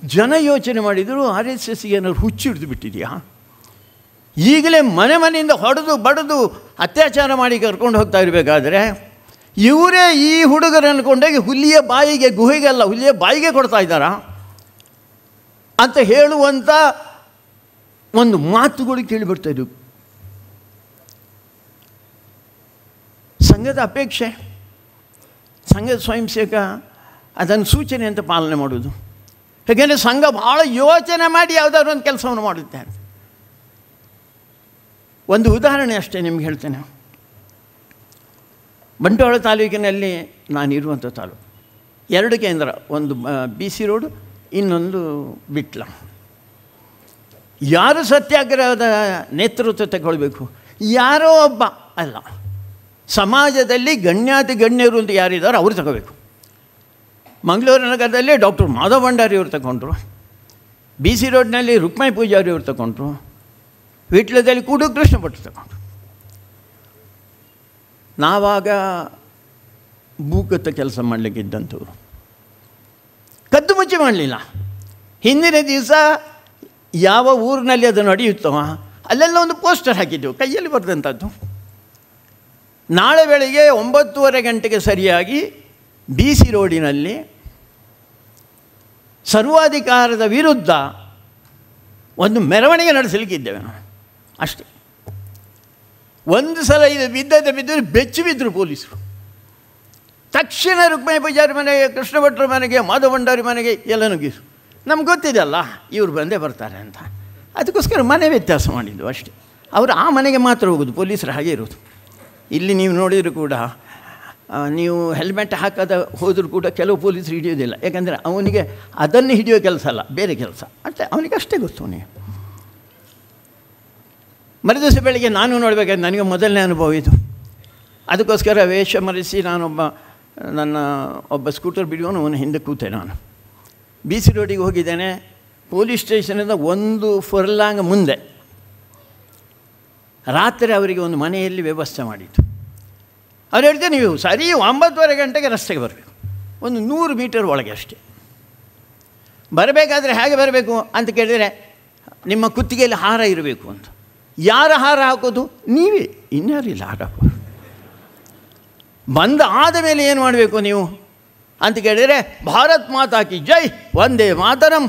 [SPEAKER 2] ಜನ ಯೋಚನೆ ಮಾಡಿದರು, RSS ಏನಾದ್ರು ಹುಚ್ಚಿಡ್ದು ಬಿಟ್ಟಿದೆಯಾ? ಈಗಲೇ ಮನೆಯಿಂದ ಹೊಡೆದು ಬಡಿದು ಅತ್ಯಾಚಾರ ಮಾಡಿ ಕರ್ಕೊಂಡು ಹೋಗ್ತಾ ಇರಬೇಕಾದ್ರೆ ಇವರೇ ಈ ಹುಡುಗರು ಅಂದ್ಕೊಂಡಾಗಿ ಹುಲಿಯ ಬಾಯಿಗೆ, ಗುಹೆಗೆಲ್ಲ ಹುಲಿಯ ಬಾಯಿಗೆ ಕೊಡ್ತಾ ಇದ್ದಾರಾ ಅಂತ ಹೇಳುವಂಥ ಒಂದು ಮಾತುಗಳು ಕೇಳಿಬಿಡ್ತಾ ಇದ್ದವು. ಸಂಘದ ಅಪೇಕ್ಷೆ, ಸಂಘದ ಸ್ವಯಂ ಸೇವಕ ಅದನ್ನು ಸೂಚನೆ ಅಂತ ಪಾಲನೆ ಮಾಡೋದು. ಹೇಗೆಂದರೆ ಸಂಘ ಭಾಳ ಯೋಚನೆ ಮಾಡಿ ಯಾವುದಾದ್ರು ಒಂದು ಕೆಲಸವನ್ನು ಮಾಡುತ್ತೆ. ಒಂದು ಉದಾಹರಣೆ ಅಷ್ಟೇ ನಿಮ್ಗೆ ಹೇಳ್ತೇನೆ. ಬಂಟ್ವಾಳ ತಾಲೂಕಿನಲ್ಲಿ ನಾನಿರುವಂಥ ತಾಲೂಕು 2 ಕೇಂದ್ರ, ಒಂದು BC ರೋಡು, ಇನ್ನೊಂದು ಬಿಟ್ಲ. ಯಾರು ಸತ್ಯಾಗ್ರಹದ ನೇತೃತ್ವ ತಗೊಳ್ಬೇಕು? ಯಾರೋ ಒಬ್ಬ ಅಲ್ಲ, ಸಮಾಜದಲ್ಲಿ ಗಣ್ಯಾತಿ ಗಣ್ಯರು ಅಂತ ಯಾರಿದ್ದಾರೆ ಅವರು ತಗೋಬೇಕು. ಮಂಗಳೂರು ನಗರದಲ್ಲಿ ಡಾಕ್ಟರ್ ಮಾಧವ ಭಂಡಾರಿ ಅವರು ತಗೊಂಡ್ರು, BC ರೋಡ್ನಲ್ಲಿ ರುಕ್ಮಾಯಿ ಪೂಜಾರಿ ಅವರು ತಗೊಂಡ್ರು, ವಿಟ್ಲದಲ್ಲಿ ಕೂಡು ಕೃಷ್ಣ ಭಟ್ರು ತಗೊಂಡ್ರು. ನಾವಾಗ ಭೂಗತ ಕೆಲಸ ಮಾಡಲಿಕ್ಕಿದ್ದಂಥವ್ರು ಕದ್ದು ಮುಚ್ಚಿ ಮಾಡಲಿಲ್ಲ. ಹಿಂದಿನ ದಿವಸ ಯಾವ ಊರಿನಲ್ಲಿ ಅದು ನಡೆಯುತ್ತೋ ಅಲ್ಲೆಲ್ಲ ಒಂದು ಪೋಸ್ಟರ್ ಹಾಕಿದ್ದೆವು, ಕೈಯಲ್ಲಿ ಬರೆದಂಥದ್ದು. ನಾಳೆ ಬೆಳಗ್ಗೆ 9:30 ಗಂಟೆಗೆ ಸರಿಯಾಗಿ BC ರೋಡಿನಲ್ಲಿ ಸರ್ವಾಧಿಕಾರದ ವಿರುದ್ಧ ಒಂದು ಮೆರವಣಿಗೆ ನಡೆಸಲಿಕ್ಕಿದ್ದೇವೆ ನಾವು ಅಷ್ಟೇ. ಒಂದು ಸಲ ಇದು ಬಿದ್ದರು, ಬೆಚ್ಚಿ ಬಿದ್ದರು ಪೊಲೀಸರು. ತಕ್ಷಣ ರುಕ್ಮಾಯಿ ಪೂಜಾರಿ ಮನೆಗೆ, ಕೃಷ್ಣ ಭಟ್ರ ಮನೆಗೆ, ಮಾಧವ ಭಂಡಾರಿ ಮನೆಗೆ ಎಲ್ಲ ನುಗ್ಗಿದ್ರು. ನಮ್ಗೆ ಗೊತ್ತಿದೆ ಅಲ್ಲ ಇವ್ರು ಬಂದೇ ಬರ್ತಾರೆ ಅಂತ, ಅದಕ್ಕೋಸ್ಕರ ಮನೆ ವ್ಯತ್ಯಾಸ ಮಾಡಿದ್ದು ಅಷ್ಟೇ. ಅವರು ಆ ಮನೆಗೆ ಮಾತ್ರ ಹೋಗೋದು, ಪೊಲೀಸರು ಹಾಗೆ ಇರೋದು. ಇಲ್ಲಿ ನೀವು ನೋಡಿದರೂ ಕೂಡ ನೀವು ಹೆಲ್ಮೆಟ್ ಹಾಕದ ಹೋದರೂ ಕೂಡ ಕೆಲವು ಪೊಲೀಸರು ಹಿಡಿಯೋದಿಲ್ಲ, ಯಾಕಂದರೆ ಅವನಿಗೆ ಅದನ್ನು ಹಿಡಿಯೋ ಕೆಲಸ ಅಲ್ಲ, ಬೇರೆ ಕೆಲಸ ಅಷ್ಟೇ, ಅವನಿಗೆ ಅಷ್ಟೇ ಗೊತ್ತು. ಅವನಿಗೆ ಮರುದಿವಸ ಬೆಳಿಗ್ಗೆ ನಾನು ನೋಡಬೇಕಾದ್ರೆ ನನಗೆ ಮೊದಲನೇ ಅನುಭವ ಇದು. ಅದಕ್ಕೋಸ್ಕರ ವೇಷ ಮರೆಸಿ ನನ್ನ ಒಬ್ಬ ಸ್ಕೂಟರ್ ಬಿಡುವನು, ಅವನ ಹಿಂದೆ ಕೂತೆ. ನಾನು BC ರೋಡಿಗೆ ಹೋಗಿದ್ದೇನೆ. ಪೊಲೀಸ್ ಸ್ಟೇಷನಿಂದ 1 ಫರ್ಲಾಂಗ್ ಮುಂದೆ ರಾತ್ರಿ ಅವರಿಗೆ ಒಂದು ಮನೆಯಲ್ಲಿ ವ್ಯವಸ್ಥೆ ಮಾಡಿತ್ತು. ಅವ್ರು ಹೇಳ್ತೇನೆ, ನೀವು ಸರಿ 9:30 ಗಂಟೆಗೆ ರಸ್ತೆಗೆ ಬರಬೇಕು, ಒಂದು 100 ಮೀಟರ್ ಒಳಗೆ ಅಷ್ಟೇ. ಬರಬೇಕಾದ್ರೆ ಹೇಗೆ ಬರಬೇಕು ಅಂತ ಕೇಳಿದರೆ ನಿಮ್ಮ ಕುತ್ತಿಗೆಯಲ್ಲಿ ಹಾರ ಇರಬೇಕು ಅಂತ. ಯಾರ ಹಾರ ಹಾಕೋದು? ನೀವೇ, ಇನ್ಯಾರಿಲ್ಲ ಹಾರ ಹಾಕೋದು. ಬಂದ ಆದ ಮೇಲೆ ಏನು ಮಾಡಬೇಕು ನೀವು ಅಂತ ಕೇಳಿದರೆ, ಭಾರತ್ ಮಾತಾ ಕಿ ಜೈ, ವಂದೇ ಮಾತರಂ,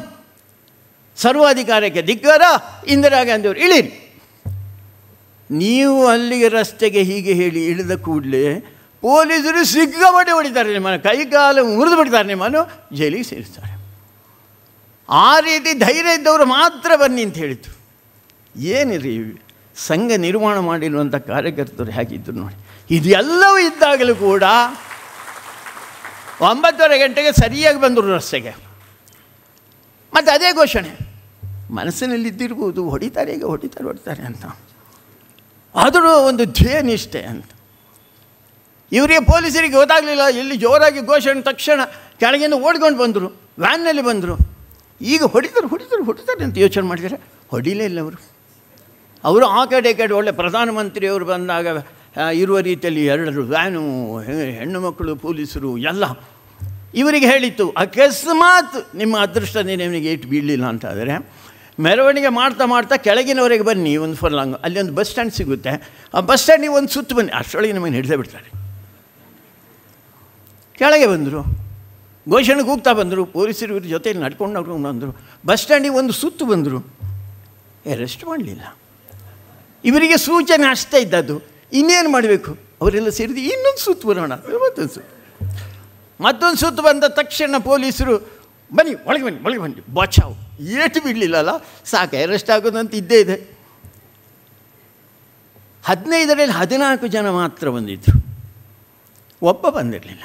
[SPEAKER 2] ಸರ್ವಾಧಿಕಾರಕ್ಕೆ ಧಿಕ್ಕಾರ, ಇಂದಿರಾ ಗಾಂಧಿಯವರು ಇಳೀರಿ. ನೀವು ಅಲ್ಲಿಗೆ ರಸ್ತೆಗೆ ಹೀಗೆ ಹೇಳಿ ಇಳಿದ ಕೂಡಲೇ ಪೊಲೀಸರು ಸಿಕ್ಕಾಪಟ್ಟೆ ಹೊಡಿತಾರೆ, ನಿಮ್ಮನ್ನು ಕೈಕಾಲು ಮುರಿದು ಬಿಡ್ತಾರೆ, ನಿಮ್ಮನ್ನು ಜೈಲಿಗೆ ಸೇರಿಸ್ತಾರೆ. ಆ ರೀತಿ ಧೈರ್ಯ ಇದ್ದವರು ಮಾತ್ರ ಬನ್ನಿ ಅಂತ ಹೇಳಿತು. ಏನಿರಿ ಸಂಘ ನಿರ್ಮಾಣ ಮಾಡಿರುವಂಥ ಕಾರ್ಯಕರ್ತರು ಹೇಗಿದ್ದರು ನೋಡಿ. ಇದೆಲ್ಲವೂ ಇದ್ದಾಗಲೂ ಕೂಡ 9:30 ಗಂಟೆಗೆ ಸರಿಯಾಗಿ ಬಂದರು ರಸ್ತೆಗೆ. ಮತ್ತು ಅದೇ ಘೋಷಣೆ ಮನಸ್ಸಿನಲ್ಲಿದ್ದಿರ್ಬೋದು, ಹೊಡಿತಾರೆ ಅಂತ. ಆದರೂ ಒಂದು ಧ್ಯೇಯನಿಷ್ಠೆ ಅಂತ. ಇವರಿಗೆ ಪೊಲೀಸರಿಗೆ ಗೊತ್ತಾಗಲಿಲ್ಲ, ಇಲ್ಲಿ ಜೋರಾಗಿ ಘೋಷಣೆ ತಕ್ಷಣ ಕೆಳಗಿಂದ ಓಡ್ಕೊಂಡು ಬಂದರು, ವ್ಯಾನ್ನಲ್ಲಿ ಬಂದರು. ಈಗ ಹೊಡಿತಾರೆ ಅಂತ ಯೋಚನೆ ಮಾಡಿದರೆ ಹೊಡಿಲೇ ಇಲ್ಲ ಅವರು ಆ ಕಡೆ ಈ ಕಡೆ. ಒಳ್ಳೆ ಪ್ರಧಾನಮಂತ್ರಿಯವರು ಬಂದಾಗ ಇರುವ ರೀತಿಯಲ್ಲಿ 2 ವ್ಯಾನು, ಹೆಣ್ಣು ಮಕ್ಕಳು, ಪೊಲೀಸರು ಎಲ್ಲ. ಇವರಿಗೆ ಹೇಳಿತ್ತು, ಅಕಸ್ಮಾತ್ ನಿಮ್ಮ ಅದೃಷ್ಟನೇ ನಿಮಗೆ ಏಟು ಬೀಳಲಿಲ್ಲ ಅಂತಾದರೆ ಮೆರವಣಿಗೆ ಮಾಡ್ತಾ ಕೆಳಗಿನವರೆಗೆ ಬನ್ನಿ, 1 ಫರ್ಲಾಂಗ್, ಅಲ್ಲಿ ಒಂದು ಬಸ್ ಸ್ಟ್ಯಾಂಡ್ ಸಿಗುತ್ತೆ, ಆ ಬಸ್ ಸ್ಟ್ಯಾಂಡಿಗೆ ಒಂದು ಸುತ್ತು ಬನ್ನಿ, ಅಷ್ಟರೊಳಗೆ ನಮಗೆ ಹಿಡಿದೇ ಬಿಡ್ತಾರೆ. ಕೆಳಗೆ ಬಂದರು, ಘೋಷಣೆಗೆ ಹೋಗ್ತಾ ಬಂದರು, ಪೊಲೀಸರು ಇವ್ರ ಜೊತೆಯಲ್ಲಿ ನಡ್ಕೊಂಡು ಬಂದರು. ಬಸ್ ಸ್ಟ್ಯಾಂಡಿಗೆ ಒಂದು ಸುತ್ತು ಬಂದರು, ಅರೆಸ್ಟ್ ಮಾಡಲಿಲ್ಲ. ಇವರಿಗೆ ಸೂಚನೆ ಅಷ್ಟೇ ಇದ್ದದ್ದು, ಇನ್ನೇನು ಮಾಡಬೇಕು? ಅವರೆಲ್ಲ ಸೇರಿದು ಇನ್ನೊಂದು ಸುತ್ತು ಬರೋಣ, ಮತ್ತೊಂದು ಸುತ್ತು ಬಂದ ತಕ್ಷಣ ಪೊಲೀಸರು ಬನ್ನಿ ಒಳಗೆ ಬನ್ನಿ ಬಚಾವು. ಏಟು ಬಿಡಲಿಲ್ಲಲ್ಲ, ಸಾಕು, ಅರೆಸ್ಟ್ ಆಗೋದಂತ ಇದ್ದೇ ಇದೆ. 15ರಲ್ಲಿ 14 ಜನ ಮಾತ್ರ ಬಂದಿದ್ದರು, ಒಬ್ಬ ಬಂದಿರಲಿಲ್ಲ.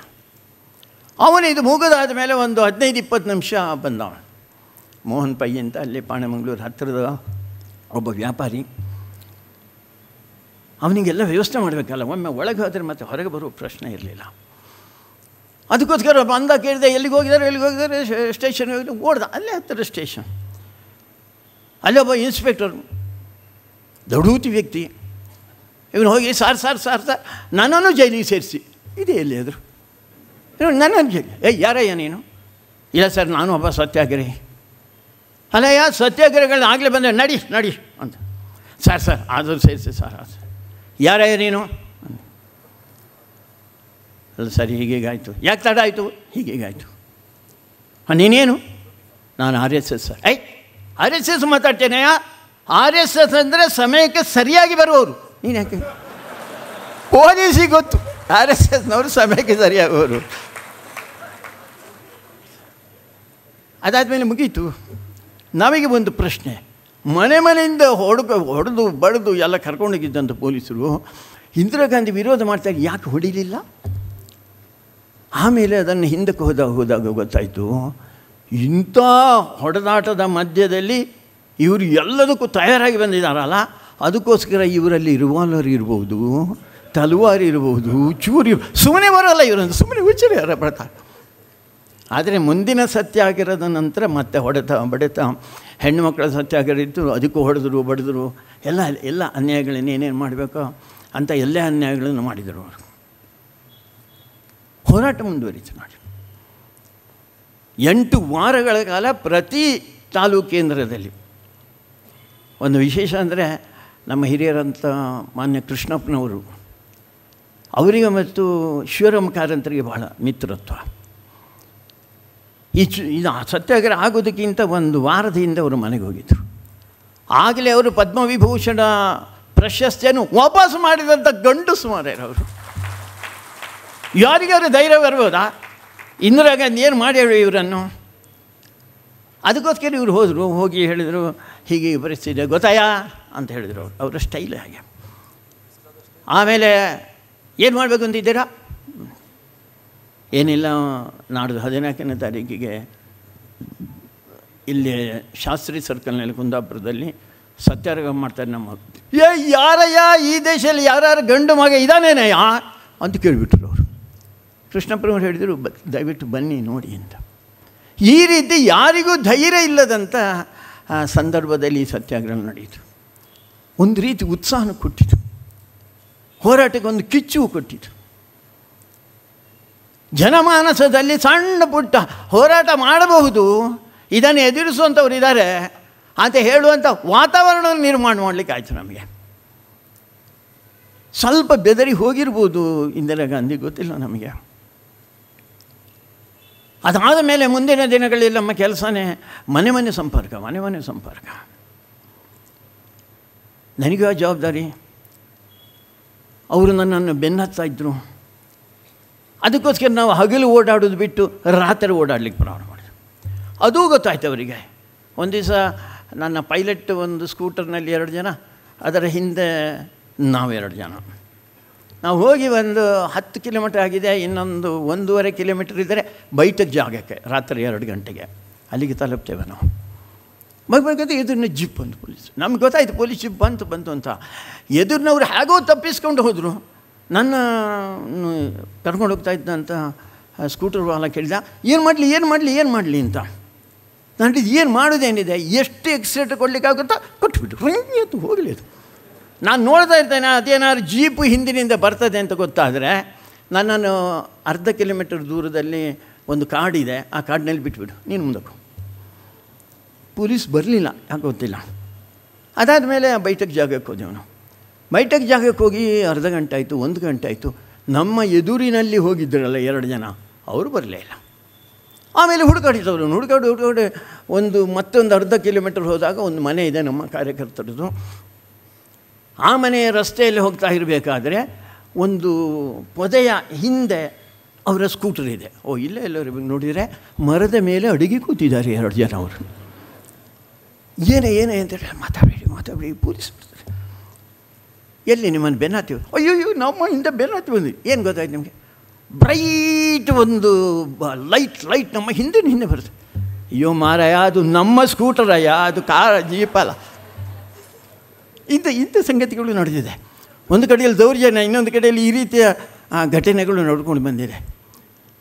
[SPEAKER 2] ಅವನು ಇದು ಮುಗಿದಾದ ಮೇಲೆ ಒಂದು 15-20 ನಿಮಿಷ ಬಂದವನು, ಮೋಹನ್ ಪೈ ಅಂತ, ಅಲ್ಲಿ ಪಾಣೆಮಂಗ್ಳೂರು ಹತ್ತಿರದ ಒಬ್ಬ ವ್ಯಾಪಾರಿ. ಅವನಿಗೆಲ್ಲ ವ್ಯವಸ್ಥೆ ಮಾಡಬೇಕಲ್ಲ, ಒಮ್ಮೆ ಒಳಗೆ ಹೋದರೆ ಮತ್ತೆ ಹೊರಗೆ ಬರೋ ಪ್ರಶ್ನೆ ಇರಲಿಲ್ಲ. ಅದಕ್ಕೋಸ್ಕರ ಬಂದ ಕೇಳಿದೆ, ಎಲ್ಲಿಗೆ ಹೋಗಿದ್ದಾರೆ ಸ್ಟೇಷನ್ ಹೋಗಿ ಓಡ್ದ, ಅಲ್ಲೇ ಹತ್ತಿರ ಸ್ಟೇಷನ್. ಅಲ್ಲೊಬ್ಬ ಇನ್ಸ್ಪೆಕ್ಟರ್, ದೊಡ್ಡೂತಿ ವ್ಯಕ್ತಿ. ಇವನು ಹೋಗಿ ಸಾರ್ ನನ್ನನ್ನು ಜೈಲಿಗೆ ಸೇರಿಸಿ, ಇದೇ ಎಲ್ಲಿಯಾದರು ನನ್ನನ್ನು ಕೇಳಿ, ಯಾರಯ್ಯ ನೀನು? ಇಲ್ಲ ಸರ್, ನಾನು ಒಬ್ಬ ಸತ್ಯಾಗ್ರಹಿ. ಅಲ್ಲಯ್ಯ, ಸತ್ಯಾಗ್ರಹಗಳನ್ನ ಆಗಲೇ ಬಂದೆ, ನಡಿ ನಡಿ ಅಂತ. ಸರ್ ಆದರೂ ಸೇರಿಸಿ ಸರ್. ಯಾರಯ್ಯ ನೀನು? ಅಲ್ಲ ಸರಿ, ಹೀಗೀಗಾಯಿತು. ಯಾಕೆ ತಡ ಆಯಿತು? ಹೀಗೀಗಾಯಿತು. ನೀನೇನು? ನಾನು RSS ಸರ್. RSS ಮಾತಾಡ್ತೇನೆಯಾ? RSS ಅಂದರೆ ಸಮಯಕ್ಕೆ ಸರಿಯಾಗಿ ಬರುವವರು. ನೀನು ಯಾಕೆ? ಪೊಲೀಸಿಗೆ ಗೊತ್ತು RSSನವರು ಸಮಯಕ್ಕೆ ಸರಿಯಾಗುವರು. ಅದಾದಮೇಲೆ ಮುಗೀತು. ನಮಗೆ ಒಂದು ಪ್ರಶ್ನೆ, ಮನೆಯಿಂದ ಹೊಡೆದು ಬಡಿದು ಎಲ್ಲ ಕರ್ಕೊಂಡೋಗಿದ್ದಂಥ ಪೊಲೀಸರು ಇಂದಿರಾ ಗಾಂಧಿ ವಿರೋಧ ಮಾಡ್ತಾರೆ, ಯಾಕೆ ಹೊಡಿಲಿಲ್ಲ? ಆಮೇಲೆ ಅದನ್ನು ಹಿಂದಕ್ಕೆ ಹೋದಾಗ ಗೊತ್ತಾಯಿತು, ಇಂಥ ಹೊಡೆದಾಟದ ಮಧ್ಯದಲ್ಲಿ ಇವರು ಎಲ್ಲದಕ್ಕೂ ತಯಾರಾಗಿ ಬಂದಿದ್ದಾರಲ್ಲ, ಅದಕ್ಕೋಸ್ಕರ ಇವರಲ್ಲಿ ರಿವಾಲ್ವರ್ ಇರ್ಬೋದು, ತಲವಾರು ಇರ್ಬೋದು, ಚೂರಿ ಸುಮ್ಮನೆ ಬರೋಲ್ಲ ಇವರನ್ನು, ಸುಮ್ಮನೆ ಹುಚ್ಚರಿ ಯಾರ ಬರ್ತಾರೆ. ಆದರೆ ಮುಂದಿನ ಸತ್ಯಾಗ್ರಹದ ನಂತರ ಮತ್ತೆ ಬಡಿತ ಹೆಣ್ಣುಮಕ್ಕಳ ಸತ್ಯಾಗ್ರಹ ಇತ್ತು, ಅದಕ್ಕೂ ಹೊಡೆದ್ರು ಬಡಿದ್ರು, ಎಲ್ಲ ಅನ್ಯಾಯಗಳನ್ನು ಏನೇನು ಮಾಡಬೇಕೋ ಅಂತ ಎಲ್ಲ ಅನ್ಯಾಯಗಳನ್ನು ಮಾಡಿದರು ಅವರು. ಹೋರಾಟ ಮುಂದುವರಿತು ನೋಡಿ. 8 ವಾರಗಳ ಕಾಲ ಪ್ರತಿ ತಾಲೂಕು ಕೇಂದ್ರದಲ್ಲಿ. ಒಂದು ವಿಶೇಷ ಅಂದರೆ ನಮ್ಮ ಹಿರಿಯರಂಥ ಮಾನ್ಯ ಕೃಷ್ಣಪ್ಪನವರು, ಅವರಿಗೆ ಮತ್ತು ಶಿವರಾಮ ಕಾರಂತರಿಗೆ ಬಹಳ ಮಿತ್ರತ್ವ. ಇದು ಸತ್ಯಾಗ್ರಹ ಆಗೋದಕ್ಕಿಂತ ಒಂದು ವಾರದ ಹಿಂದೆ ಅವರು ಮನೆಗೆ ಹೋಗಿದ್ದರು. ಆಗಲೇ ಅವರು ಪದ್ಮವಿಭೂಷಣ ಪ್ರಶಸ್ತಿಯನ್ನು ವಾಪಸ್ ಮಾಡಿದಂಥ ಗಂಡಸು ಮಾರ್ಯಾರ ಅವರು. ಯಾರಿಗಾರು ಧೈರ್ಯ ಬರ್ಬೋದಾ? ಇಂದಿರಾ ಗಾಂಧಿ ಏನು ಮಾಡ್ಯಾರು ಇವರನ್ನು? ಅದಕ್ಕೋಸ್ಕರ ಇವರು ಹೋಗಿ ಹೇಳಿದರು, ಹೀಗೆ ಪರಿಸ್ಥಿತಿ ಗೊತ್ತಾಯಾ ಅಂತ ಹೇಳಿದರು ಅವರು. ಅವರ ಸ್ಟೈಲ್ ಹಾಗೆ. ಆಮೇಲೆ ಏನು ಮಾಡಬೇಕು ಅಂತಿದ್ದೀರಾ? ಏನಿಲ್ಲ, ನಾಡ್ದು 14ನೇ ತಾರೀಕಿಗೆ ಇಲ್ಲಿ ಶಾಸ್ತ್ರಿ ಸರ್ಕಲ್ನಲ್ಲಿ ಕುಂದಾಪುರದಲ್ಲಿ ಸತ್ಯಾಗ್ರಹ ಮಾಡ್ತಾರೆ ನಮ್ಮ. ಯಾರಯ್ಯ ಈ ದೇಶದಲ್ಲಿ ಯಾರ್ಯಾರು ಗಂಡು ಮಗ ಇದ್ದಾನೇನಯ್ಯ ಅಂತ ಕೇಳಿಬಿಟ್ರು ಅವರು. ಕೃಷ್ಣಪ್ಪನವ್ರು ಹೇಳಿದರು, ದಯವಿಟ್ಟು ಬನ್ನಿ ನೋಡಿ ಅಂತ. ಈ ರೀತಿ ಯಾರಿಗೂ ಧೈರ್ಯ ಇಲ್ಲದಂಥ ಸಂದರ್ಭದಲ್ಲಿ ಈ ಸತ್ಯಾಗ್ರಹ ನಡೆಯಿತು. ಒಂದು ರೀತಿ ಉತ್ಸಾಹನ ಕೊಟ್ಟಿತು, ಹೋರಾಟಕ್ಕೆ ಒಂದು ಕಿಚ್ಚು ಕೊಟ್ಟಿತು. ಜನಮಾನಸದಲ್ಲಿ ಸಣ್ಣ ಪುಟ್ಟ ಹೋರಾಟ ಮಾಡಬಹುದು, ಇದನ್ನು ಎದುರಿಸುವಂಥವ್ರು ಇದ್ದಾರೆ ಅಂತ ಹೇಳುವಂಥ ವಾತಾವರಣವನ್ನು ನಿರ್ಮಾಣ ಮಾಡಲಿಕ್ಕೆ ಆಯಿತು. ನಮಗೆ ಸ್ವಲ್ಪ ಬೆದರಿ ಹೋಗಿರ್ಬೋದು ಇಂದಿರಾ ಗಾಂಧಿ, ಗೊತ್ತಿಲ್ಲ ನಮಗೆ. ಅದಾದ ಮೇಲೆ ಮುಂದಿನ ದಿನಗಳಲ್ಲಿ ನಮ್ಮ ಕೆಲಸನೇ ಮನೆ ಸಂಪರ್ಕ. ನನಗೂ ಆ ಜವಾಬ್ದಾರಿ. ಅವರು ನನ್ನನ್ನು ಬೆನ್ನತ್ತಾಯಿದ್ರು. ಅದಕ್ಕೋಸ್ಕರ ನಾವು ಹಗಲು ಓಡಾಡೋದು ಬಿಟ್ಟು ರಾತ್ರಿ ಓಡಾಡಲಿಕ್ಕೆ ಪ್ರಾರಂಭ ಮಾಡಿದ್ರು. ಅದೂ ಗೊತ್ತಾಯ್ತು ಅವರಿಗೆ. ಒಂದು ದಿವಸ ನನ್ನ ಪೈಲಟ್ ಒಂದು ಸ್ಕೂಟರ್ನಲ್ಲಿ 2 ಜನ, ಅದರ ಹಿಂದೆ ನಾವು 2 ಜನ. ನಾವು ಹೋಗಿ ಒಂದು 10 ಕಿಲೋಮೀಟ್ರ್ ಆಗಿದೆ, ಇನ್ನೊಂದು 1.5 ಕಿಲೋಮೀಟ್ರ್ ಇದ್ದರೆ ಬೈಟಕ್ಕೆ ಜಾಗಕ್ಕೆ ರಾತ್ರಿ 2 ಗಂಟೆಗೆ ಅಲ್ಲಿಗೆ ತಲುಪ್ತೇವೆ ನಾವು. ಬರ್ಬೇಕಾದ್ರೆ ಎದುರಿನ ಜಿಪ್ ಬಂತು ಪೊಲೀಸ್. ನಮ್ಗೆ ಗೊತ್ತಾಯ್ತು ಪೊಲೀಸ್ ಜಿಪ್ ಬಂತು ಅಂತ. ಎದುರಿನವ್ರು ಹೇಗೋ ತಪ್ಪಿಸ್ಕೊಂಡು ಹೋದರು. ನನ್ನ ಕರ್ಕೊಂಡು ಹೋಗ್ತಾ ಇದ್ದಂಥ ಸ್ಕೂಟರ್ ವಾಲ ಕೇಳಿದ, ಏನು ಮಾಡಲಿ ಅಂತ. ನಾನು ಏನು ಮಾಡೋದೇನಿದೆ, ಎಷ್ಟು ಎಕ್ಸ್ಟ್ರೇಟ್ ಕೊಡಲಿಕ್ಕಾಗುತ್ತೋ ಕೊಟ್ಬಿಟ್ಟು ರಂಗಿಯತ್ತು ಹೋಗಲಿ. ಅದು ನಾನು ನೋಡ್ತಾ ಇರ್ತೇನೆ, ಅದೇನಾದ್ರು ಜೀಪು ಹಿಂದಿನಿಂದ ಬರ್ತದೆ ಅಂತ ಗೊತ್ತಾದರೆ ನನ್ನನ್ನು ಅರ್ಧ ಕಿಲೋಮೀಟರ್ ದೂರದಲ್ಲಿ ಒಂದು ಕಾಡಿದೆ, ಆ ಕಾಡಿನಲ್ಲಿ ಬಿಟ್ಬಿಡು, ನೀನು ಮುಂದಕ್ಕೆ. ಪೊಲೀಸ್ ಬರಲಿಲ್ಲ, ಯಾಕೆ ಗೊತ್ತಿಲ್ಲ. ಅದಾದ ಮೇಲೆ ಬೈಟಕ್ಕೆ ಜಾಗಕ್ಕೆ ಹೋದೆವು ನಾವು. ಬೈಟಕ್ಕೆ ಜಾಗಕ್ಕೆ ಹೋಗಿ ಅರ್ಧ ಗಂಟೆ ಆಯಿತು, 1 ಗಂಟೆ ಆಯಿತು. ನಮ್ಮ ಎದುರಿನಲ್ಲಿ ಹೋಗಿದ್ದರಲ್ಲ 2 ಜನ, ಅವರು ಬರಲೇ ಇಲ್ಲ. ಆಮೇಲೆ ಹುಡುಕಾಡಿದವರು ಹುಡುಕಾಡಿ ಮತ್ತೊಂದು ಅರ್ಧ ಕಿಲೋಮೀಟರ್ ಹೋದಾಗ ಒಂದು ಮನೆ ಇದೆ ನಮ್ಮ ಕಾರ್ಯಕರ್ತರದ್ದು. ಆ ಮನೆಯ ರಸ್ತೆಯಲ್ಲಿ ಹೋಗ್ತಾ ಇರಬೇಕಾದ್ರೆ ಒಂದು ಪೊದೆಯ ಹಿಂದೆ ಅವರ ಸ್ಕೂಟರ್ ಇದೆ. ಇಲ್ಲೇ ಎಲ್ಲರೂ ನೋಡಿದರೆ ಮರದ ಮೇಲೆ ಅಡುಗೆ ಕೂತಿದ್ದಾರೆ 2 ಜನ ಅವರು. ಏನೇ ಅಂತೇಳಿ ಮಾತಾಡಿ ಪೊಲೀಸ್ ಬರ್ತಾರೆ. ಎಲ್ಲಿ ನಿಮ್ಮನ್ನು ಬೆನ್ನಾತೀವಿ? ಅಯ್ಯೋ ನಮ್ಮ ಹಿಂದೆ ಬೆನ್ನಾತಿ ಬಂದ್ವಿ. ಏನು ಗೊತ್ತಾಯ್ತು ನಿಮಗೆ? ಬ್ರೈಟ್ ಒಂದು ಲೈಟ್ ನಮ್ಮ ಹಿಂದೆ ಬರುತ್ತೆ. ಅಯ್ಯೋ ಮಾರಾಯ, ಅದು ನಮ್ಮ ಸ್ಕೂಟರಯ್ಯ, ಅದು ಜೀಪಲ್ಲ. ಇಂಥ ಸಂಗತಿಗಳು ನಡೆದಿದೆ. ಒಂದು ಕಡೆಯಲ್ಲಿ ದೌರ್ಜನ್ಯ, ಇನ್ನೊಂದು ಕಡೆಯಲ್ಲಿ ಈ ರೀತಿಯ ಘಟನೆಗಳು ನಡ್ಕೊಂಡು ಬಂದಿದೆ.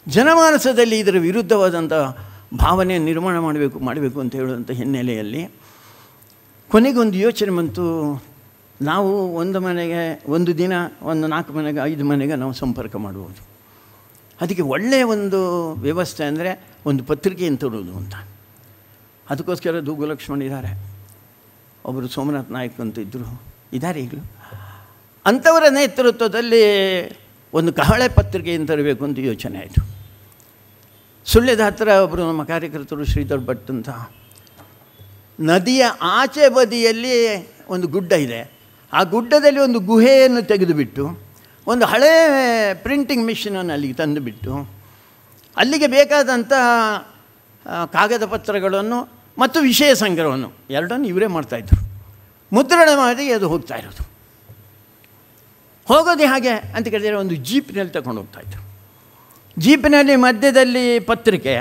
[SPEAKER 2] ಜನಮಾನಸದಲ್ಲಿ ಇದರ ವಿರುದ್ಧವಾದಂಥ ಭಾವನೆ ನಿರ್ಮಾಣ ಮಾಡಬೇಕು ಅಂತ ಹೇಳುವಂಥ ಹಿನ್ನೆಲೆಯಲ್ಲಿ ಕೊನೆಗೊಂದು ಯೋಚನೆ ಬಂತು. ನಾವು ಒಂದು ಮನೆಗೆ ಒಂದು ದಿನ 4 ಮನೆಗೆ 5 ಮನೆಗೆ ನಾವು ಸಂಪರ್ಕ ಮಾಡ್ಬೋದು. ಅದಕ್ಕೆ ಒಳ್ಳೆಯ ಒಂದು ವ್ಯವಸ್ಥೆ ಅಂದರೆ ಒಂದು ಪತ್ರಿಕೆ ತರೋದು ಅಂತ. ಅದಕ್ಕೋಸ್ಕರ ದೂಗುಲಕ್ಷ್ಮಣ್ ಇದ್ದಾರೆ, ಒಬ್ಬರು ಸೋಮನಾಥ್ ನಾಯ್ಕ್ ಅಂತ ಇದ್ದಾರೆ ಈಗಲೂ. ಅಂಥವರ ನೇತೃತ್ವದಲ್ಲಿ ಒಂದು ಕಹಳೆ ಪತ್ರಿಕೆಯನ್ನು ತರಬೇಕು ಅಂತ ಯೋಚನೆ ಆಯಿತು. ಸುಳ್ಯದ ಹತ್ತಿರ ಒಬ್ಬರು ನಮ್ಮ ಕಾರ್ಯಕರ್ತರು ಶ್ರೀಧರ್ ಭಟ್ ಅಂತ, ನದಿಯ ಆಚೆ ಬದಿಯಲ್ಲಿ ಒಂದು ಗುಡ್ಡ ಇದೆ, ಆ ಗುಡ್ಡದಲ್ಲಿ ಒಂದು ಗುಹೆಯನ್ನು ತೆಗೆದುಬಿಟ್ಟು ಒಂದು ಹಳೇ ಪ್ರಿಂಟಿಂಗ್ ಮಿಷಿನನ್ನು ಅಲ್ಲಿಗೆ ತಂದುಬಿಟ್ಟು ಅಲ್ಲಿಗೆ ಬೇಕಾದಂಥ ಕಾಗದ ಪತ್ರಗಳನ್ನು ಮತ್ತು ವಿಷಯ ಸಂಗ್ರಹವನ್ನು ಎರಡನ್ನು ಇವರೇ ಮಾಡ್ತಾಯಿದ್ರು. ಮುದ್ರಣ ಮಾಡಿ ಅದು ಹೋಗ್ತಾ ಇರೋದು. ಹೋಗೋದು ಹಾಗೆ ಅಂತ ಕೇಳಿದರೆ ಒಂದು ಜೀಪಿನಲ್ಲಿ ತಗೊಂಡು ಹೋಗ್ತಾಯಿದ್ರು. ಜೀಪಿನಲ್ಲಿ ಮಧ್ಯದಲ್ಲಿ ಪತ್ರಿಕೆ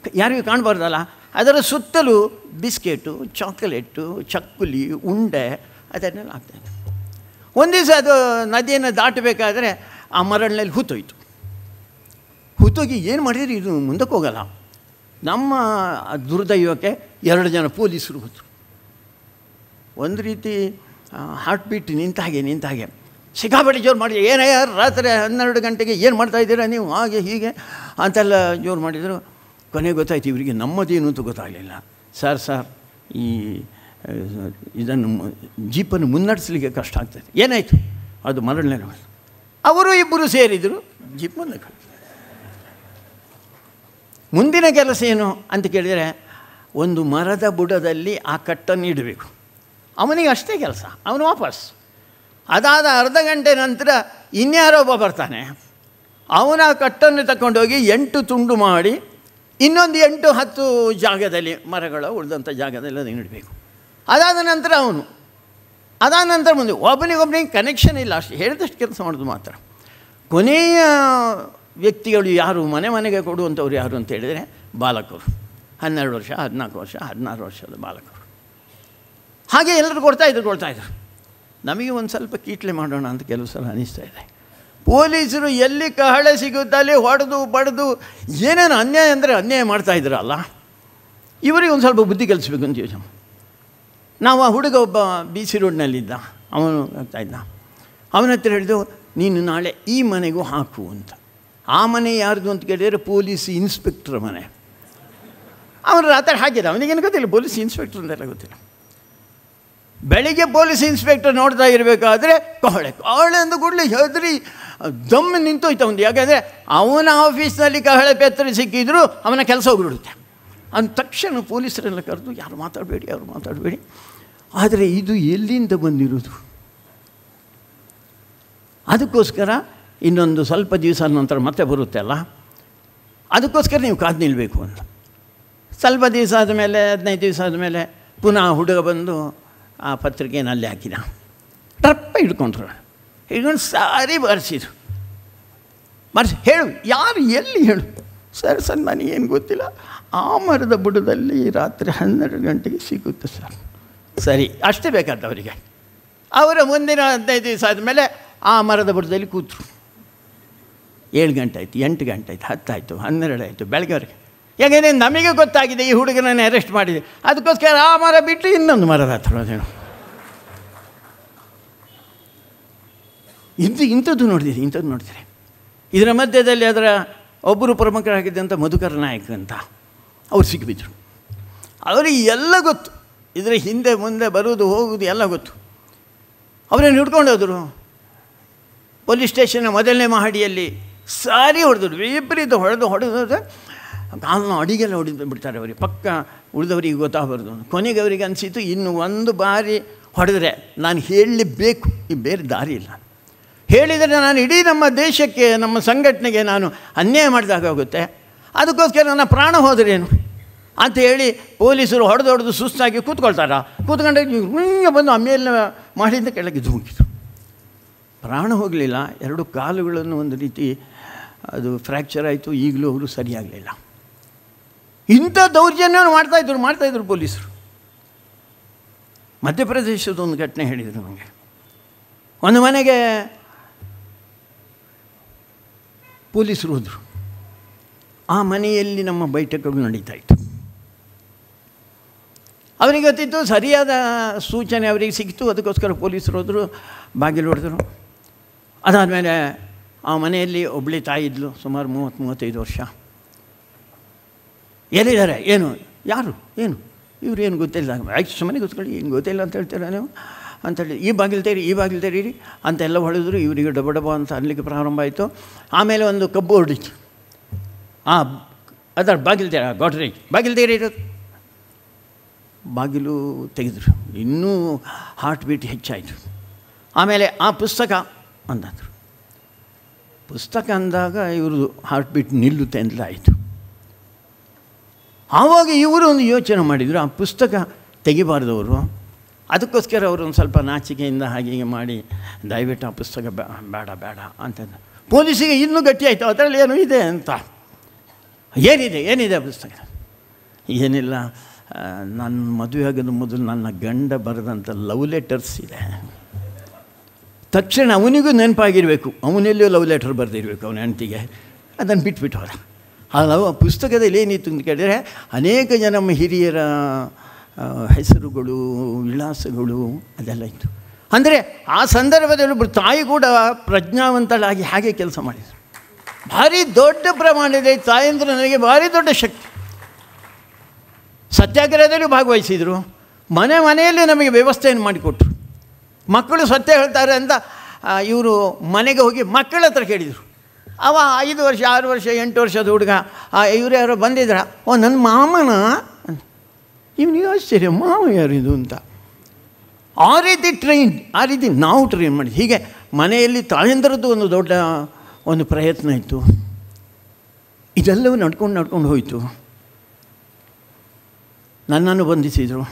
[SPEAKER 2] ಯಾರಿಗೂ ಕಾಣಬಾರ್ದಲ್ಲ, ಅದರ ಸುತ್ತಲೂ ಬಿಸ್ಕೆಟು, ಚಾಕೊಲೇಟು, ಚಕ್ಕುಲಿ, ಉಂಡೆ ಅದನ್ನೆಲ್ಲ ಆಗ್ತಾಯಿತ್ತು. ಒಂದು ದಿವಸ ಅದು ನದಿಯನ್ನು ದಾಟಬೇಕಾದ್ರೆ ಆ ಮರಳಿನಲ್ಲಿ ಹೂತೋಯ್ತು. ಹೂತೋಗಿ ಏನು ಮಾಡಿದ್ರಿ, ಇದು ಮುಂದಕ್ಕೆ ಹೋಗಲ್ಲ. ನಮ್ಮ ದುರ್ದೈವಕ್ಕೆ 2 ಜನ ಪೊಲೀಸರು ಹೋದರು. ಒಂದು ರೀತಿ ಹಾರ್ಟ್ ಬೀಟ್ ನಿಂತ ಹಾಗೆ ಸಿಕ್ಕಾಪಟ್ಟೆ ಜೋರು ಮಾಡಿ, ಏನಯ್ಯ ರಾತ್ರಿ 12 ಗಂಟೆಗೆ ಏನು ಮಾಡ್ತಾಯಿದ್ದೀರಾ ನೀವು, ಹಾಗೆ ಹೀಗೆ ಅಂತೆಲ್ಲ ಜೋರು ಮಾಡಿದರು. ಕೊನೆಗೆ ಗೊತ್ತಾಯ್ತು ಇವರಿಗೆ ನಮ್ಮದೇನು ಅಂತ ಗೊತ್ತಾಗಲಿಲ್ಲ. ಸರ್ ಈ ಇದನ್ನು ಜೀಪನ್ನು ಮುನ್ನಡೆಸಲಿಕ್ಕೆ ಕಷ್ಟ ಆಗ್ತದೆ. ಏನಾಯಿತು, ಅದು ಮರಳನೇ. ಅವರು ಇಬ್ಬರು ಸೇರಿದರು, ಜೀಪ್ ಮುಂದಕ್ಕೆ. ಮುಂದಿನ ಕೆಲಸ ಏನು ಅಂತ ಕೇಳಿದರೆ, ಒಂದು ಮರದ ಬುಡದಲ್ಲಿ ಆ ಕಟ್ಟನ್ನು ಇಡಬೇಕು. ಅವನಿಗೆ ಅಷ್ಟೇ ಕೆಲಸ, ಅವನು ವಾಪಸ್. ಅದಾದ ಅರ್ಧ ಗಂಟೆ ನಂತರ ಇನ್ಯಾರೋ ಒಬ್ಬ ಬರ್ತಾನೆ, ಅವನ ಕಟ್ಟನ್ನು ತಗೊಂಡೋಗಿ 8 ತುಂಡು ಮಾಡಿ ಇನ್ನೊಂದು 8-10 ಜಾಗದಲ್ಲಿ, ಮರಗಳು ಉಳಿದಂಥ ಜಾಗದಲ್ಲಿ ಅದನ್ನು ಇಡಬೇಕು. ಅದಾದ ನಂತರ ಅವನು, ಅದಾದ ನಂತರ ಮುಂದೆ ಒಬ್ಬನಿಗೊಬ್ಬನಿಗೆ ಕನೆಕ್ಷನ್ ಇಲ್ಲ, ಅಷ್ಟು ಹೇಳಿದಷ್ಟು ಕೆಲಸ ಮಾಡೋದು ಮಾತ್ರ. ಕೊನೆಯ ವ್ಯಕ್ತಿಗಳು ಯಾರು, ಮನೆಗೆ ಕೊಡುವಂಥವ್ರು ಯಾರು ಅಂತ ಹೇಳಿದರೆ ಬಾಲಕರು. 12 ವರ್ಷ, 14 ವರ್ಷ, 16 ವರ್ಷದ ಬಾಲಕರು. ಹಾಗೆ ಎಲ್ಲರೂ ಕೊಡ್ತಾಯಿದ್ರು. ನಮಗೆ ಒಂದು ಸ್ವಲ್ಪ ಕೀಟ್ಲೆ ಮಾಡೋಣ ಅಂತ ಕೆಲವು ಸಲ ಅನ್ನಿಸ್ತಾ ಇದೆ. ಪೊಲೀಸರು ಎಲ್ಲಿ ಕಹಳೆ ಸಿಗುತ್ತಲ್ಲಿ ಹೊಡೆದು ಬಡ್ದು ಏನೇನು ಅನ್ಯಾಯ ಅಂದರೆ ಅನ್ಯಾಯ ಮಾಡ್ತಾಯಿದ್ರಲ್ಲ, ಇವರಿಗೆ ಒಂದು ಸ್ವಲ್ಪ ಬುದ್ಧಿ ಕಲಿಸ್ಬೇಕು ಅಂತ ಯೋಚನೆ. ನಾವು ಆ ಹುಡುಗ ಒಬ್ಬ BC ರೋಡ್ನಲ್ಲಿದ್ದ, ಅವನು ಆಗ್ತಾಯಿದ್ದ. ಅವನ ಹತ್ರ ಹೇಳಿದು, ನೀನು ನಾಳೆ ಈ ಮನೆಗೂ ಹಾಕು ಅಂತ. ಆ ಮನೆ ಯಾರ್ದು ಅಂತ ಕೇಳಿದರೆ ಪೊಲೀಸ್ ಇನ್ಸ್ಪೆಕ್ಟ್ರ್ ಮನೆ. ಅವನು ರಾತ್ರಿ ಹಾಕಿದ, ಅವನಿಗೇನು ಗೊತ್ತಿಲ್ಲ ಪೊಲೀಸ್ ಇನ್ಸ್ಪೆಕ್ಟ್ರ್ ಅಂತೆಲ್ಲ ಗೊತ್ತಿಲ್ಲ. ಬೆಳಿಗ್ಗೆ ಪೊಲೀಸ್ ಇನ್ಸ್ಪೆಕ್ಟರ್ ನೋಡ್ತಾ ಇರಬೇಕಾದ್ರೆ ಕಹಳೆ ಅಂದ ಕೂಡಲೇ ಹೆದರಿ ದಮ್ ನಿಂತೋಯ್ತು ಅವನು. ಯಾಕೆಂದರೆ ಅವನ ಆಫೀಸ್ನಲ್ಲಿ ಕಹಳೆ ಪೆತ್ತರಿ ಸಿಕ್ಕಿದ್ರು ಅವನ ಕೆಲಸ ಹೋಗಿಬಿಡುತ್ತೆ. ಅಂದ ತಕ್ಷಣ ಪೊಲೀಸರೆಲ್ಲ ಕರೆದು, ಯಾರು ಮಾತಾಡಬೇಡಿ. ಆದರೆ ಇದು ಎಲ್ಲಿಂದ ಬಂದಿರೋದು? ಅದಕ್ಕೋಸ್ಕರ ಇನ್ನೊಂದು ಸ್ವಲ್ಪ ದಿವಸ ನಂತರ ಮತ್ತೆ ಬರುತ್ತೆ ಅಲ್ಲ, ಅದಕ್ಕೋಸ್ಕರ ನೀವು ಕಾದು ನಿಲ್ಲಬೇಕು ಅಂತ. ಸ್ವಲ್ಪ ದಿವಸ ಆದಮೇಲೆ, 15 ದಿವಸ ಆದಮೇಲೆ ಪುನಃ ಹುಡುಗ ಬಂದು ಆ ಪತ್ರಿಕೆಯನ್ನು ಅಲ್ಲಿ ಹಾಕಿದ. ಟ್ರಪ್ಪ ಹಿಡ್ಕೊಂಡ್ರು, ಸಾರಿ ಬಾರಿಸಿದ್ರು. ಹೇಳು, ಯಾರು, ಎಲ್ಲಿ ಹೇಳು? ಸರ್ ನನಗೇನು ಗೊತ್ತಿಲ್ಲ, ಆ ಮರದ ಬುಡದಲ್ಲಿ ರಾತ್ರಿ 12 ಗಂಟೆಗೆ ಸಿಗುತ್ತೆ ಸರ್. ಸರಿ, ಅಷ್ಟೇ ಬೇಕಾದ ಅವರಿಗೆ. ಅವರ ಮುಂದಿನ 15 ದಿವಸ ಆದಮೇಲೆ ಆ ಮರದ ಬುಡದಲ್ಲಿ ಕೂತರು. 7 ಗಂಟೆ ಆಯಿತು, 8 ಗಂಟೆ ಆಯಿತು, 10 ಆಯಿತು, 12 ಆಯಿತು, ಬೆಳಗ್ಗೆವರೆಗೆ. ಯಾಕೆಂದರೆ ನಮಗೆ ಗೊತ್ತಾಗಿದೆ ಈ ಹುಡುಗನನ್ನು ಅರೆಸ್ಟ್ ಮಾಡಿದೆ. ಅದಕ್ಕೋಸ್ಕರ ಆ ಮರ ಬಿಟ್ಟು ಇನ್ನೊಂದು ಮರದ ಹತ್ರ ಅದೇನು ಇಂಥದ್ದು ನೋಡ್ತೀರಿ. ಇದರ ಮಧ್ಯದಲ್ಲಿ ಅದರ ಒಬ್ಬರು ಪ್ರಮುಖರಾಗಿದ್ದಂಥ ಮಧುಕರ್ ನಾಯಕ್ ಅಂತ ಅವ್ರು ಸಿಕ್ಕಿಬಿದ್ರು. ಅವರಿಗೆ ಎಲ್ಲ ಗೊತ್ತು, ಇದರ ಹಿಂದೆ ಮುಂದೆ ಬರುವುದು ಹೋಗುವುದು ಎಲ್ಲ ಗೊತ್ತು. ಅವರನ್ನು ಹಿಡ್ಕೊಂಡು ಹೋದರು. ಪೊಲೀಸ್ ಸ್ಟೇಷನ್ನ ಮೊದಲನೇ ಮಹಡಿಯಲ್ಲಿ ಸಾರಿ ಹೊಡೆದ್ರು, ವಿಪರೀತ ಹೊಡೆದು ಕಾಲನ್ನ ಅಡಿಗೆಲ್ಲ ಹೊಡೆದು ಬಿಡ್ತಾರೆ ಅವರಿಗೆ. ಪಕ್ಕ ಉಳಿದವರಿಗೆ ಗೊತ್ತಾಗಬಾರ್ದು. ಕೊನೆಗೆ ಅವರಿಗೆ ಅನಿಸಿತು, ಇನ್ನು ಒಂದು ಬಾರಿ ಹೊಡೆದ್ರೆ ನಾನು ಹೇಳಲೇಬೇಕು, ಈ ಬೇರೆ ದಾರಿ ಇಲ್ಲ. ಹೇಳಿದರೆ ನಾನು ಇಡೀ ನಮ್ಮ ದೇಶಕ್ಕೆ, ನಮ್ಮ ಸಂಘಟನೆಗೆ ನಾನು ಅನ್ಯಾಯ ಮಾಡಿದಾಗುತ್ತೆ. ಅದಕ್ಕೋಸ್ಕರ ನನ್ನ ಪ್ರಾಣ ಹೋದ್ರೇನು ಅಂತ ಹೇಳಿ ಪೊಲೀಸರು ಹೊಡೆದು ಸುಸ್ತಾಗಿ ಕೂತ್ಕೊಂಡಾಗ ಹಿಂಗೆ ಬಂದು ಆಮೇಲೆ ಮಾಡಿಂದ ಕೆಳಗೆ ಧುಮುಕಿದ್ರು. ಪ್ರಾಣ ಹೋಗಲಿಲ್ಲ, 2 ಕಾಲುಗಳನ್ನು ಒಂದು ರೀತಿ ಅದು ಫ್ರ್ಯಾಕ್ಚರ್ ಆಯಿತು. ಈಗಲೂ ಅವರು ಸರಿಯಾಗಲಿಲ್ಲ. ಇಂಥ ದೌರ್ಜನ್ಯವನ್ನು ಮಾಡ್ತಾಯಿದ್ರು ಪೊಲೀಸರು. ಮಧ್ಯಪ್ರದೇಶದ ಒಂದು ಘಟನೆ ಹೇಳಿದರು ನನಗೆ. ಒಂದು ಮನೆಗೆ ಪೊಲೀಸರು ಹೋದರು. ಆ ಮನೆಯಲ್ಲಿ ನಮ್ಮ ಬೈಠಕಗಳು ನಡೀತಾಯಿತ್ತು. ಅವರಿಗೆ ಗೊತ್ತಿತ್ತು, ಸರಿಯಾದ ಸೂಚನೆ ಅವರಿಗೆ ಸಿಕ್ಕಿತು. ಅದಕ್ಕೋಸ್ಕರ ಪೊಲೀಸರು ಹೋದರು, ಬಾಗಿಲು ಹೊಡೆದರು. ಅದಾದಮೇಲೆ ಆ ಮನೆಯಲ್ಲಿ ಒಬ್ಬಳಿ ತಾಯಿ ಇದ್ಲು, ಸುಮಾರು 30-35 ವರ್ಷ. ಎಲ್ಲಿದ್ದಾರೆ, ಏನು, ಯಾರು, ಏನು, ಇವ್ರು ಏನು ಗೊತ್ತಿಲ್ಲ, ಆಯ್ತು ಸುಮ್ಮನೆ ಗೊತ್ಕೊಳ್ಳಿ, ಏನು ಗೊತ್ತಿಲ್ಲ ಅಂತ ಹೇಳ್ತೀರಾ ನೀವು ಅಂತೇಳಿ, ಈ ಬಾಗಿಲು ತೆರೀರಿ ಅಂತೆಲ್ಲ ಹೊಡೆದ್ರು. ಇವರಿಗೆ ಡಬ ಡಬ ಅಂತ ಅಲ್ಲಿಗೆ ಪ್ರಾರಂಭ ಆಯಿತು. ಆಮೇಲೆ ಒಂದು ಕಬ್ಬು ಹೊಡಿತು. ಅದರ ಬಾಗಿಲು ಗೋಟ್ರಿ ಬಾಗಿಲು ತೆರೀರೋದು, ಬಾಗಿಲು ತೆಗೆದ್ರು. ಇನ್ನೂ ಹಾರ್ಟ್ ಬೀಟ್ ಹೆಚ್ಚಾಯಿತು. ಆಮೇಲೆ ಆ ಪುಸ್ತಕ ಅಂದರು. ಪುಸ್ತಕ ಅಂದಾಗ ಇವ್ರದ್ದು ಹಾರ್ಟ್ ಬೀಟ್ ನಿಲ್ಲುತ್ತೆ ಅಂತ ಆಯಿತು. ಆವಾಗ ಇವರು ಒಂದು ಯೋಚನೆ ಮಾಡಿದರು, ಆ ಪುಸ್ತಕ ತೆಗಿಬಾರ್ದವರು. ಅದಕ್ಕೋಸ್ಕರ ಅವರು ಒಂದು ಸ್ವಲ್ಪ ನಾಚಿಕೆಯಿಂದ ಹಾಗೆ ಮಾಡಿ ದಯವಿಟ್ಟು ಆ ಪುಸ್ತಕ ಬೇಡ ಅಂತಂದು. ಪೊಲೀಸಿಗೆ ಇನ್ನೂ ಗಟ್ಟಿ ಆಯಿತು, ಅದರಲ್ಲಿ ಏನೂ ಇದೆ ಅಂತ. ಏನಿದೆ ಪುಸ್ತಕ? ಏನಿಲ್ಲ, ನನ್ನ ಮದುವೆ ಆಗೋದು ಮೊದಲು ನನ್ನ ಗಂಡ ಬರೆದಂಥ ಲವ್ ಲೆಟರ್ಸ್ ಇದೆ. ತಕ್ಷಣ ಅವನಿಗೂ ನೆನಪಾಗಿರಬೇಕು, ಅವನೆಲ್ಲೂ ಲವ್ ಲೆಟರ್ ಬರೆದಿರಬೇಕು ಅವನ ಹೆಂಡತಿಗೆ. ಅದನ್ನು ಬಿಟ್ಬಿಟ್ಟು ಹೋದ. ಆ ಪುಸ್ತಕದಲ್ಲಿ ಏನಿತ್ತು ಅಂತ ಕೇಳಿದರೆ ಅನೇಕ ಜನ ನಮ್ಮ ಹಿರಿಯರ ಹೆಸರುಗಳು, ವಿಳಾಸಗಳು ಅದೆಲ್ಲ ಇತ್ತು. ಅಂದರೆ ಆ ಸಂದರ್ಭದಲ್ಲಿ ಒಬ್ಬರು ತಾಯಿ ಕೂಡ ಪ್ರಜ್ಞಾವಂತಳಾಗಿ ಹಾಗೆ ಕೆಲಸ ಮಾಡಿದರು. ಭಾರಿ ದೊಡ್ಡ ಪ್ರಮಾಣದ ತಾಯಂದ್ರೆ ನನಗೆ ಭಾರಿ ದೊಡ್ಡ ಶಕ್ತಿ. ಸತ್ಯಾಗ್ರಹದಲ್ಲಿ ಭಾಗವಹಿಸಿದರು. ಮನೆಯಲ್ಲಿ ನಮಗೆ ವ್ಯವಸ್ಥೆಯನ್ನು ಮಾಡಿಕೊಟ್ರು. ಮಕ್ಕಳು ಸತ್ಯ ಹೇಳ್ತಾರೆ ಅಂತ ಇವರು ಮನೆಗೆ ಹೋಗಿ ಮಕ್ಕಳ ಹತ್ರ ಕೇಳಿದರು. ಅವ 5 ವರ್ಷ 6 ವರ್ಷ 8 ವರ್ಷದ ಹುಡುಗ, ಇವರು ಯಾರೋ ಬಂದಿದ್ರ, ನನ್ನ ಮಾಮನ. ಇವನಿಗೆ ಆಶ್ಚರ್ಯ, ಮಾವ ಯಾರಿದು ಅಂತ. ಆ ರೀತಿ ನಾವು ಟ್ರೈನ್ ಮಾಡಿ. ಹೀಗೆ ಮನೆಯಲ್ಲಿ ತಾಯಂದ್ರದ್ದು ಒಂದು ದೊಡ್ಡ ಒಂದು ಪ್ರಯತ್ನ ಇತ್ತು. ಇದೆಲ್ಲವೂ ನಡ್ಕೊಂಡು ಹೋಯಿತು. ನನ್ನನ್ನು ಬಂಧಿಸಿದರು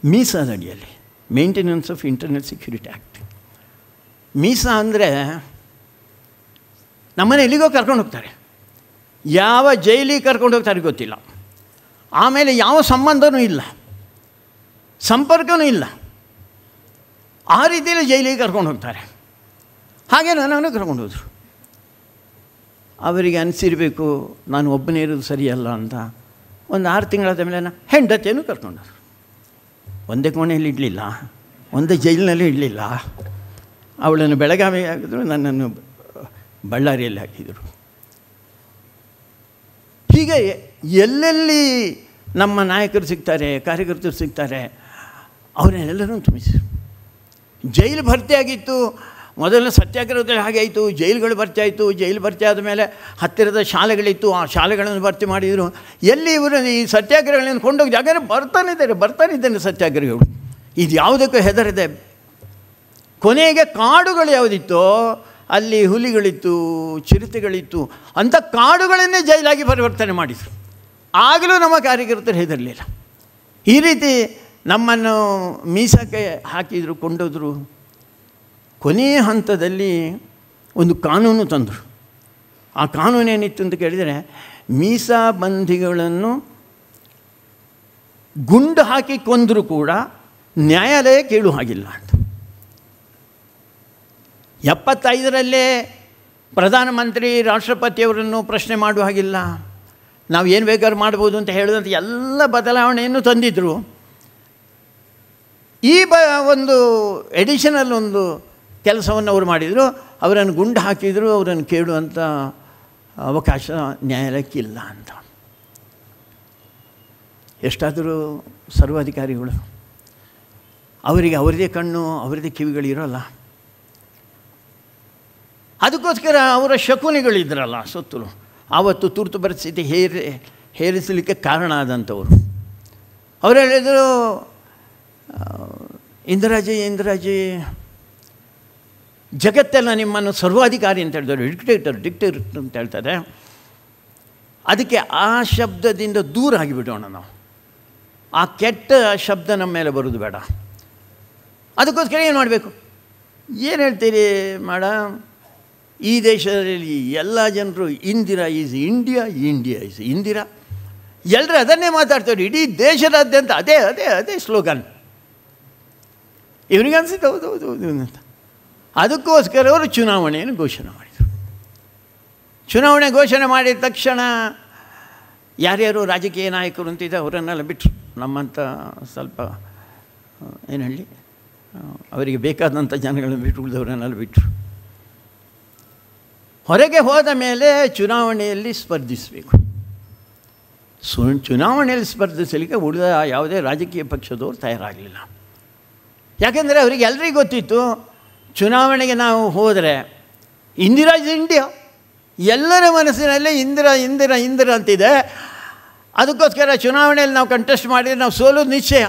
[SPEAKER 2] ಮೀಸಾದ ಅಡಿಯಲ್ಲಿ, maintenance of internal security act. ಮೀಸಾ ಅಂದರೆ ನಮ್ಮನೆ ಎಲ್ಲಿಗೋ ಕರ್ಕೊಂಡು ಹೋಗ್ತಾರೆ, ಯಾವ ಜೈಲಿಗೆ ಕರ್ಕೊಂಡು ಹೋಗ್ತಾರೆ ಗೊತ್ತಿಲ್ಲ. ಆಮೇಲೆ ಯಾವ ಸಂಬಂಧವೂ ಇಲ್ಲ, ಸಂಪರ್ಕವೂ ಇಲ್ಲ. ಆ ರೀತಿಯಲ್ಲಿ ಜೈಲಿಗೆ ಕರ್ಕೊಂಡು ಹೋಗ್ತಾರೆ. ಹಾಗೆ ನನ್ನನ್ನು ಕರ್ಕೊಂಡು ಹೋದರು. ಅವರಿಗೆ ಅನಿಸಿರಬೇಕು ನಾನು ಒಬ್ಬನೇ ಇರೋದು ಸರಿಯಲ್ಲ ಅಂತ. ಒಂದು 6 ತಿಂಗಳಾದ ಮೇಲೆ ಹೆಂಡತಿಯನ್ನು ಕರ್ಕೊಂಡರು. ಒಂದೇ ಕೋಣೆಯಲ್ಲಿ ಇಡಲಿಲ್ಲ, ಒಂದೇ ಜೈಲಿನಲ್ಲಿ ಇಡಲಿಲ್ಲ. ಅವಳನ್ನು ಬೆಳಗಾವಿಗೆ ಹಾಕಿದ್ರು, ನನ್ನನ್ನು ಬಳ್ಳಾರಿಯಲ್ಲಿ ಹಾಕಿದರು. ಹೀಗೆ ಎಲ್ಲೆಲ್ಲಿ ನಮ್ಮ ನಾಯಕರು ಸಿಗ್ತಾರೆ, ಕಾರ್ಯಕರ್ತರು ಸಿಗ್ತಾರೆ, ಅವರೆಲ್ಲರೂ ತುಂಬಿಸಿದರು. ಜೈಲು ಭರ್ತಿಯಾಗಿತ್ತು. ಮೊದಲ ಸತ್ಯಾಗ್ರಹದಲ್ಲಿ ಹಾಗೆ ಆಯಿತು. ಜೈಲುಗಳು ಭರ್ತಿ ಆಯಿತು. ಜೈಲು ಭರ್ತಿ ಆದ ಮೇಲೆ ಹತ್ತಿರದ ಶಾಲೆಗಳಿತ್ತು, ಆ ಶಾಲೆಗಳನ್ನು ಭರ್ತಿ ಮಾಡಿದರು. ಎಲ್ಲಿ ಇವರು ಈ ಸತ್ಯಾಗ್ರಹಗಳನ್ನು ಕೊಂಡೋಗಿ ಜಾಗ ಬರ್ತಾನೆ ಇದ್ದಾನೆ ಸತ್ಯಾಗ್ರಹಿಗಳು. ಇದು ಯಾವುದಕ್ಕೂ ಹೆದರದೆ. ಕೊನೆಗೆ ಕಾಡುಗಳು ಯಾವುದಿತ್ತೋ ಅಲ್ಲಿ ಹುಲಿಗಳಿತ್ತು, ಚಿರತೆಗಳಿತ್ತು. ಅಂಥ ಕಾಡುಗಳನ್ನೇ ಜೈಲಾಗಿ ಪರಿವರ್ತನೆ ಮಾಡಿದರು. ಆಗಲೂ ನಮ್ಮ ಕಾರ್ಯಕರ್ತರು ಹೆದರಲಿಲ್ಲ. ಈ ರೀತಿ ನಮ್ಮನ್ನು ಮೀಸಕ್ಕೆ ಹಾಕಿದರು, ಕೊಂಡೋದ್ರು. ಕೊನೆಯ ಹಂತದಲ್ಲಿ ಒಂದು ಕಾನೂನು ತಂದರು. ಆ ಕಾನೂನೇನಿತ್ತು ಅಂತ ಕೇಳಿದರೆ, ಮೀಸಾಬಂದಿಗಳನ್ನು ಗುಂಡು ಹಾಕಿ ಕೊಂದರೂ ಕೂಡ ನ್ಯಾಯಾಲಯ ಕೇಳು ಹಾಗಿಲ್ಲ ಅಂತ. 75ರಲ್ಲೇ ಪ್ರಧಾನಮಂತ್ರಿ ರಾಷ್ಟ್ರಪತಿಯವರನ್ನು ಪ್ರಶ್ನೆ ಮಾಡುವ ಹಾಗಿಲ್ಲ, ನಾವು ಏನು ಬೇಕಾದ್ರೂ ಮಾಡ್ಬೋದು ಅಂತ ಹೇಳಿದಂಥ ಎಲ್ಲ ಬದಲಾವಣೆಯನ್ನು ತಂದಿದ್ದರು. ಈ ಒಂದು ಎಡಿಷನಲ್ ಒಂದು ಕೆಲಸವನ್ನು ಅವರು ಮಾಡಿದರು. ಅವರನ್ನು ಗುಂಡು ಹಾಕಿದರು, ಅವರನ್ನು ಕೇಳುವಂಥ ಅವಕಾಶ ನ್ಯಾಯಾಲಯಕ್ಕಿಲ್ಲ ಅಂತ. ಎಷ್ಟಾದರೂ ಸರ್ವಾಧಿಕಾರಿಗಳು, ಅವರಿಗೆ ಅವರದೇ ಕಣ್ಣು, ಅವರದೇ ಕಿವಿಗಳಿರೋಲ್ಲ. ಅದಕ್ಕೋಸ್ಕರ ಅವರ ಶಕುನಿಗಳಿದ್ರಲ್ಲ ಸುತ್ತಲೂ, ಆವತ್ತು ತುರ್ತು ಪರಿಸ್ಥಿತಿ ಹೇರಿಸಲಿಕ್ಕೆ ಕಾರಣ ಆದಂಥವರು. ಅವರು ಹೇಳಿದರು, ಇಂದಿರಾಜಿ ಜಗತ್ತೆಲ್ಲ ನಿಮ್ಮನ್ನು ಸರ್ವಾಧಿಕಾರಿ ಅಂತ ಹೇಳ್ತಾರೆ, ಡಿಕ್ಟೇಟರ್ ಅಂತ ಹೇಳ್ತಾರೆ. ಅದಕ್ಕೆ ಆ ಶಬ್ದದಿಂದ ದೂರ ಆಗಿಬಿಡೋಣ ನಾವು. ಆ ಕೆಟ್ಟ ಶಬ್ದ ನಮ್ಮ ಮೇಲೆ ಬರೋದು ಬೇಡ. ಅದಕ್ಕೋಸ್ಕರ ಏನು ಮಾಡಬೇಕು? ಏನು ಹೇಳ್ತೀರಿ ಮೇಡಮ್, ಈ ದೇಶದಲ್ಲಿ ಎಲ್ಲ ಜನರು Indira is India, India is Indira, ಎಲ್ಲರೂ ಅದನ್ನೇ ಮಾತಾಡ್ತಾರೆ ಇಡೀ ದೇಶದಾದ್ಯಂತ. ಅದೇ ಸ್ಲೋಗನ್. ಇವರಿಗೆ ಅನಿಸಿದ್ದು ಹೌದು ಅಂತ. ಅದಕ್ಕೋಸ್ಕರ ಅವರು ಚುನಾವಣೆಯನ್ನು ಘೋಷಣೆ ಮಾಡಿದರು. ಚುನಾವಣೆ ಘೋಷಣೆ ಮಾಡಿದ ತಕ್ಷಣ ಯಾರ್ಯಾರು ರಾಜಕೀಯ ನಾಯಕರು ಅಂತಿದ್ದ ಅವರನ್ನೆಲ್ಲ ಬಿಟ್ಟರು. ನಮ್ಮಂಥ ಸ್ವಲ್ಪ ಏನು ಹೇಳಿ ಅವರಿಗೆ ಬೇಕಾದಂಥ ಜನಗಳನ್ನು ಬಿಟ್ಟು ಉಳಿದವರನ್ನೆಲ್ಲ ಬಿಟ್ಟರು. ಹೊರಗೆ ಹೋದ ಮೇಲೆ ಚುನಾವಣೆಯಲ್ಲಿ ಸ್ಪರ್ಧಿಸಬೇಕು. ಚುನಾವಣೆಯಲ್ಲಿ ಸ್ಪರ್ಧಿಸಲಿಕ್ಕೆ ಉಳಿದ ಯಾವುದೇ ರಾಜಕೀಯ ಪಕ್ಷದವರು ತಯಾರಾಗಲಿಲ್ಲ. ಯಾಕೆಂದರೆ ಅವರಿಗೆ ಎಲ್ರಿಗೂ ಗೊತ್ತಿತ್ತು, ಚುನಾವಣೆಗೆ ನಾವು ಹೋದರೆ ಇಂದಿರಾ ಇಸ್ ಇಂಡಿಯಾ, ಎಲ್ಲರ ಮನಸ್ಸಿನಲ್ಲೇ ಇಂದಿರಾ ಇಂದಿರಾ ಇಂದಿರಾ ಅಂತಿದೆ. ಅದಕ್ಕೋಸ್ಕರ ಚುನಾವಣೆಯಲ್ಲಿ ನಾವು ಕಂಟೆಸ್ಟ್ ಮಾಡಿದರೆ ನಾವು ಸೋಲೋದು ನಿಶ್ಚಯ,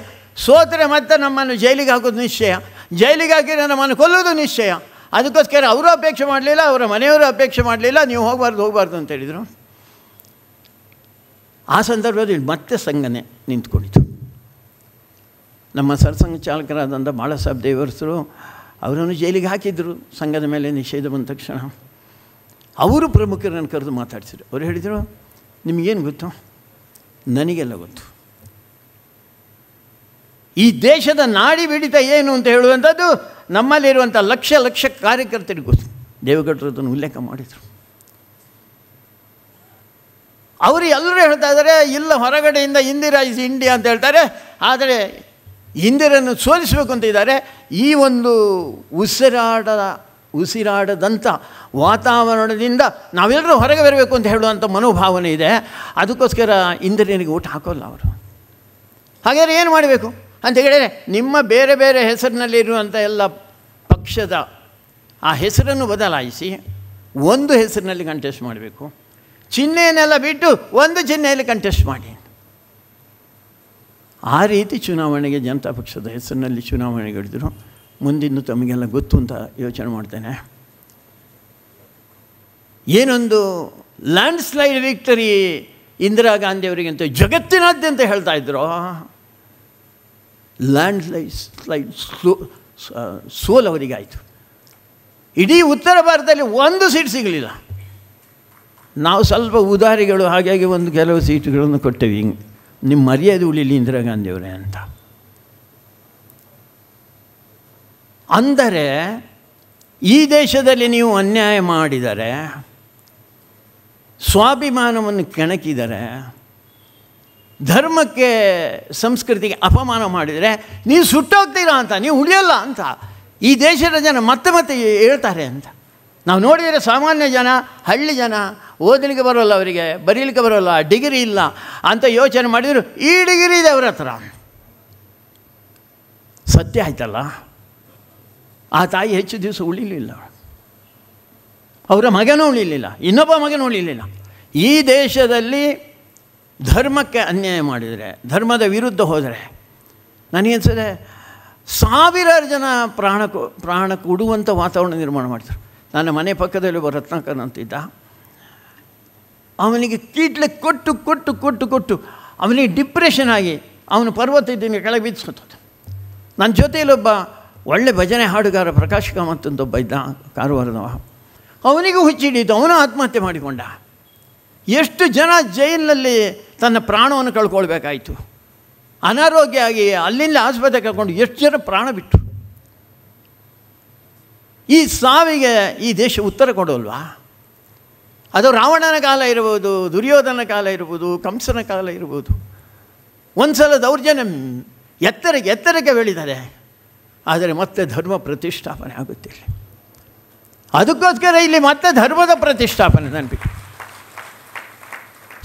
[SPEAKER 2] ಸೋತರೆ ಮತ್ತೆ ನಮ್ಮನ್ನು ಜೈಲಿಗೆ ಹಾಕೋದು ನಿಶ್ಚಯ, ಜೈಲಿಗೆ ಹಾಕಿದರೆ ನಮ್ಮನ್ನು ಕೊಲ್ಲೋದು ನಿಶ್ಚಯ. ಅದಕ್ಕೋಸ್ಕರ ಅವರು ಅಪೇಕ್ಷೆ ಮಾಡಲಿಲ್ಲ, ಅವರ ಮನೆಯವರು ಅಪೇಕ್ಷೆ ಮಾಡಲಿಲ್ಲ, ನೀವು ಹೋಗಬಾರ್ದು ಅಂತ ಹೇಳಿದರು. ಆ ಸಂದರ್ಭದಲ್ಲಿ ಮತ್ತೆ ಸಂಘನೆ ನಿಂತ್ಕೊಂಡಿತು. ನಮ್ಮ ಸರ್ಸಂಘ ಚಾಲಕರಾದಂಥ ಬಾಳಾಸಾಹೇಬ್ ದೇವರಸರು ಅವರನ್ನು ಜೈಲಿಗೆ ಹಾಕಿದರು. ಸಂಘದ ಮೇಲೆ ನಿಷೇಧ ಬಂದ ತಕ್ಷಣ ಅವರು ಪ್ರಮುಖರನ್ನು ಕರೆದು ಮಾತಾಡಿಸಿದರು. ಅವರು ಹೇಳಿದರು, ನಿಮಗೇನು ಗೊತ್ತು? ನನಗೆಲ್ಲ ಗೊತ್ತು. ಈ ದೇಶದ ನಾಡಿ ಬಿಡಿತ ಏನು ಅಂತ ಹೇಳುವಂಥದ್ದು ನಮ್ಮಲ್ಲಿರುವಂಥ ಲಕ್ಷ ಲಕ್ಷ ಕಾರ್ಯಕರ್ತರಿಗೆ ಗೊತ್ತು. ದೇವೇಗೌಡರು ಅದನ್ನು ಉಲ್ಲೇಖ ಮಾಡಿದರು. ಅವರು ಎಲ್ಲರೂ ಹೇಳ್ತಾ ಇದ್ದಾರೆ, ಇಲ್ಲ ಹೊರಗಡೆಯಿಂದ ಇಂದಿರಾ ಇಸ್ ಇಂಡಿಯಾ ಅಂತ ಹೇಳ್ತಾರೆ, ಆದರೆ ಇಂದಿರನ್ನು ಸೋಲಿಸಬೇಕು ಅಂತ ಇದ್ದಾರೆ. ಈ ಒಂದು ಉಸಿರಾಡದಂಥ ವಾತಾವರಣದಿಂದ ನಾವೆಲ್ಲರೂ ಹೊರಗೆ ಬರಬೇಕು ಅಂತ ಹೇಳುವಂಥ ಮನೋಭಾವನೆ ಇದೆ. ಅದಕ್ಕೋಸ್ಕರ ಇಂದಿರನಿಗೆ ಊಟ ಹಾಕೋಲ್ಲ ಅವರು. ಹಾಗಾದರೆ ಏನು ಮಾಡಬೇಕು ಅಂತ ಹೇಳಿದರೆ, ನಿಮ್ಮ ಬೇರೆ ಬೇರೆ ಹೆಸರಿನಲ್ಲಿರುವಂಥ ಎಲ್ಲ ಪಕ್ಷದ ಆ ಹೆಸರನ್ನು ಬದಲಾಯಿಸಿ ಒಂದು ಹೆಸರಿನಲ್ಲಿ ಕಂಟೆಸ್ಟ್ ಮಾಡಬೇಕು. ಚಿಹ್ನೆಯನ್ನೆಲ್ಲ ಬಿಟ್ಟು ಒಂದು ಚಿಹ್ನೆಯಲ್ಲಿ ಕಂಟೆಸ್ಟ್ ಮಾಡಿ. ಆ ರೀತಿ ಚುನಾವಣೆಗೆ ಜನತಾ ಪಕ್ಷದ ಹೆಸರಿನಲ್ಲಿ ಚುನಾವಣೆಗೆ ಹಿಡಿದ್ರು. ಮುಂದಿನ ತಮಗೆಲ್ಲ ಗೊತ್ತು ಅಂತ ಯೋಚನೆ ಮಾಡ್ತೇನೆ. ಏನೊಂದು ಲ್ಯಾಂಡ್ಸ್ಲೈಡ್ ವಿಕ್ಟರಿ ಇಂದಿರಾ ಗಾಂಧಿಯವರಿಗಂತ ಜಗತ್ತಿನಾದ್ಯಂತ ಹೇಳ್ತಾ ಇದ್ರು. ಲ್ಯಾಂಡ್ಸ್ಲೈಡ್ ಸೋಲ್ ಅವರಿಗಾಯಿತು. ಇಡೀ ಉತ್ತರ ಭಾರತದಲ್ಲಿ ಒಂದು ಸೀಟ್ ಸಿಗಲಿಲ್ಲ. ನಾವು ಸ್ವಲ್ಪ ಉದಾರಿಗಳು, ಹಾಗಾಗಿ ಒಂದು ಕೆಲವು ಸೀಟುಗಳನ್ನು ಕೊಟ್ಟೆವು. ಹಿಂಗೆ ನಿಮ್ಮ ಮರ್ಯಾದೆ ಉಳಿಲಿ ಇಂದಿರಾ ಗಾಂಧಿಯವರೇ ಅಂತ. ಅಂದರೆ ಈ ದೇಶದಲ್ಲಿ ನೀವು ಅನ್ಯಾಯ ಮಾಡಿದರೆ, ಸ್ವಾಭಿಮಾನವನ್ನು ಕೆಣಕಿದರೆ, ಧರ್ಮಕ್ಕೆ ಸಂಸ್ಕೃತಿಗೆ ಅಪಮಾನ ಮಾಡಿದರೆ ನೀವು ಸುಟ್ಟೋಗ್ತೀರಾ ಅಂತ, ನೀವು ಉಳಿಯಲ್ಲ ಅಂತ ಈ ದೇಶದ ಜನ ಮತ್ತೆ ಮತ್ತೆ ಹೇಳ್ತಾರೆ ಅಂತ ನಾವು ನೋಡಿದರೆ, ಸಾಮಾನ್ಯ ಜನ, ಹಳ್ಳಿ ಜನ, ಓದಲಿಕ್ಕೆ ಬರೋಲ್ಲ, ಅವರಿಗೆ ಬರೀಲಿಕ್ಕೆ ಬರೋಲ್ಲ, ಡಿಗ್ರಿ ಇಲ್ಲ ಅಂತ ಯೋಚನೆ ಮಾಡಿದರು. ಈ ಡಿಗ್ರಿ ಇದೆ ಅವರ ಹತ್ರ. ಸತ್ಯ ಆಯ್ತಲ್ಲ. ಆ ತಾಯಿ ಹೆಚ್ಚು ದಿವಸ ಉಳಿಲಿಲ್ಲ, ಅವರ ಮಗನೂ ಉಳಿಲಿಲ್ಲ, ಇನ್ನೊಬ್ಬ ಮಗನೂ ಉಳಿಲಿಲ್ಲ. ಈ ದೇಶದಲ್ಲಿ ಧರ್ಮಕ್ಕೆ ಅನ್ಯಾಯ ಮಾಡಿದರೆ, ಧರ್ಮದ ವಿರುದ್ಧ ಹೋದರೆ, ನನಗನ್ಸದೆ ಸಾವಿರಾರು ಜನ ಪ್ರಾಣ ಕೊಡುವಂಥ ವಾತಾವರಣ ನಿರ್ಮಾಣ ಮಾಡ್ತಾರೆ. ನನ್ನ ಮನೆ ಪಕ್ಕದಲ್ಲಿ ಒಬ್ಬ ರತ್ನಾಕರ್ ಅಂತಿದ್ದ. ಅವನಿಗೆ ಕೀಟ್ಲೆ ಕೊಟ್ಟು ಕೊಟ್ಟು ಕೊಟ್ಟು ಕೊಟ್ಟು ಅವನಿಗೆ ಡಿಪ್ರೆಷನ್ ಆಗಿ ಅವನು ಪರ್ವತದಿಂದ ಕೆಳಗೆ ಬಿದ್ದುಕೊತ. ನನ್ನ ಜೊತೆಯಲ್ಲೊಬ್ಬ ಒಳ್ಳೆ ಭಜನೆ ಹಾಡುಗಾರ ಪ್ರಕಾಶ್ ಕಾಮತ್ ಅಂತ ಒಬ್ಬ ಇದ್ದ, ಕಾರವಾರದವ. ಅವನಿಗೂ ಹುಚ್ಚಿಡಿಯಿತು, ಅವನು ಆತ್ಮಹತ್ಯೆ ಮಾಡಿಕೊಂಡ. ಎಷ್ಟು ಜನ ಜೈಲಿನಲ್ಲಿ ತನ್ನ ಪ್ರಾಣವನ್ನು ಕಳ್ಕೊಳ್ಬೇಕಾಯಿತು. ಅನಾರೋಗ್ಯ ಆಗಿ ಅಲ್ಲಿಂದ ಆಸ್ಪತ್ರೆಗೆ ಕರ್ಕೊಂಡು ಎಷ್ಟು ಜನ ಪ್ರಾಣ ಬಿಟ್ಟರು. ಈ ಸಾವಿಗೆ ಈ ದೇಶ ಉತ್ತರ ಕೊಡೋಲ್ವಾ? ಅದು ರಾವಣನ ಕಾಲ ಇರ್ಬೋದು, ದುರ್ಯೋಧನ ಕಾಲ ಇರ್ಬೋದು, ಕಂಸನ ಕಾಲ ಇರ್ಬೋದು. ಒಂದು ಸಲ ದೌರ್ಜನ್ಯ ಎತ್ತರಕ್ಕೆ ಬೆಳೀತಾರೆ, ಆದರೆ ಮತ್ತೆ ಧರ್ಮ ಪ್ರತಿಷ್ಠಾಪನೆ ಆಗುತ್ತಿಲ್ಲ. ಅದಕ್ಕೋಸ್ಕರ ಇಲ್ಲಿ ಮತ್ತೆ ಧರ್ಮದ ಪ್ರತಿಷ್ಠಾಪನೆ ನೆನಪಿಟ್ಟು.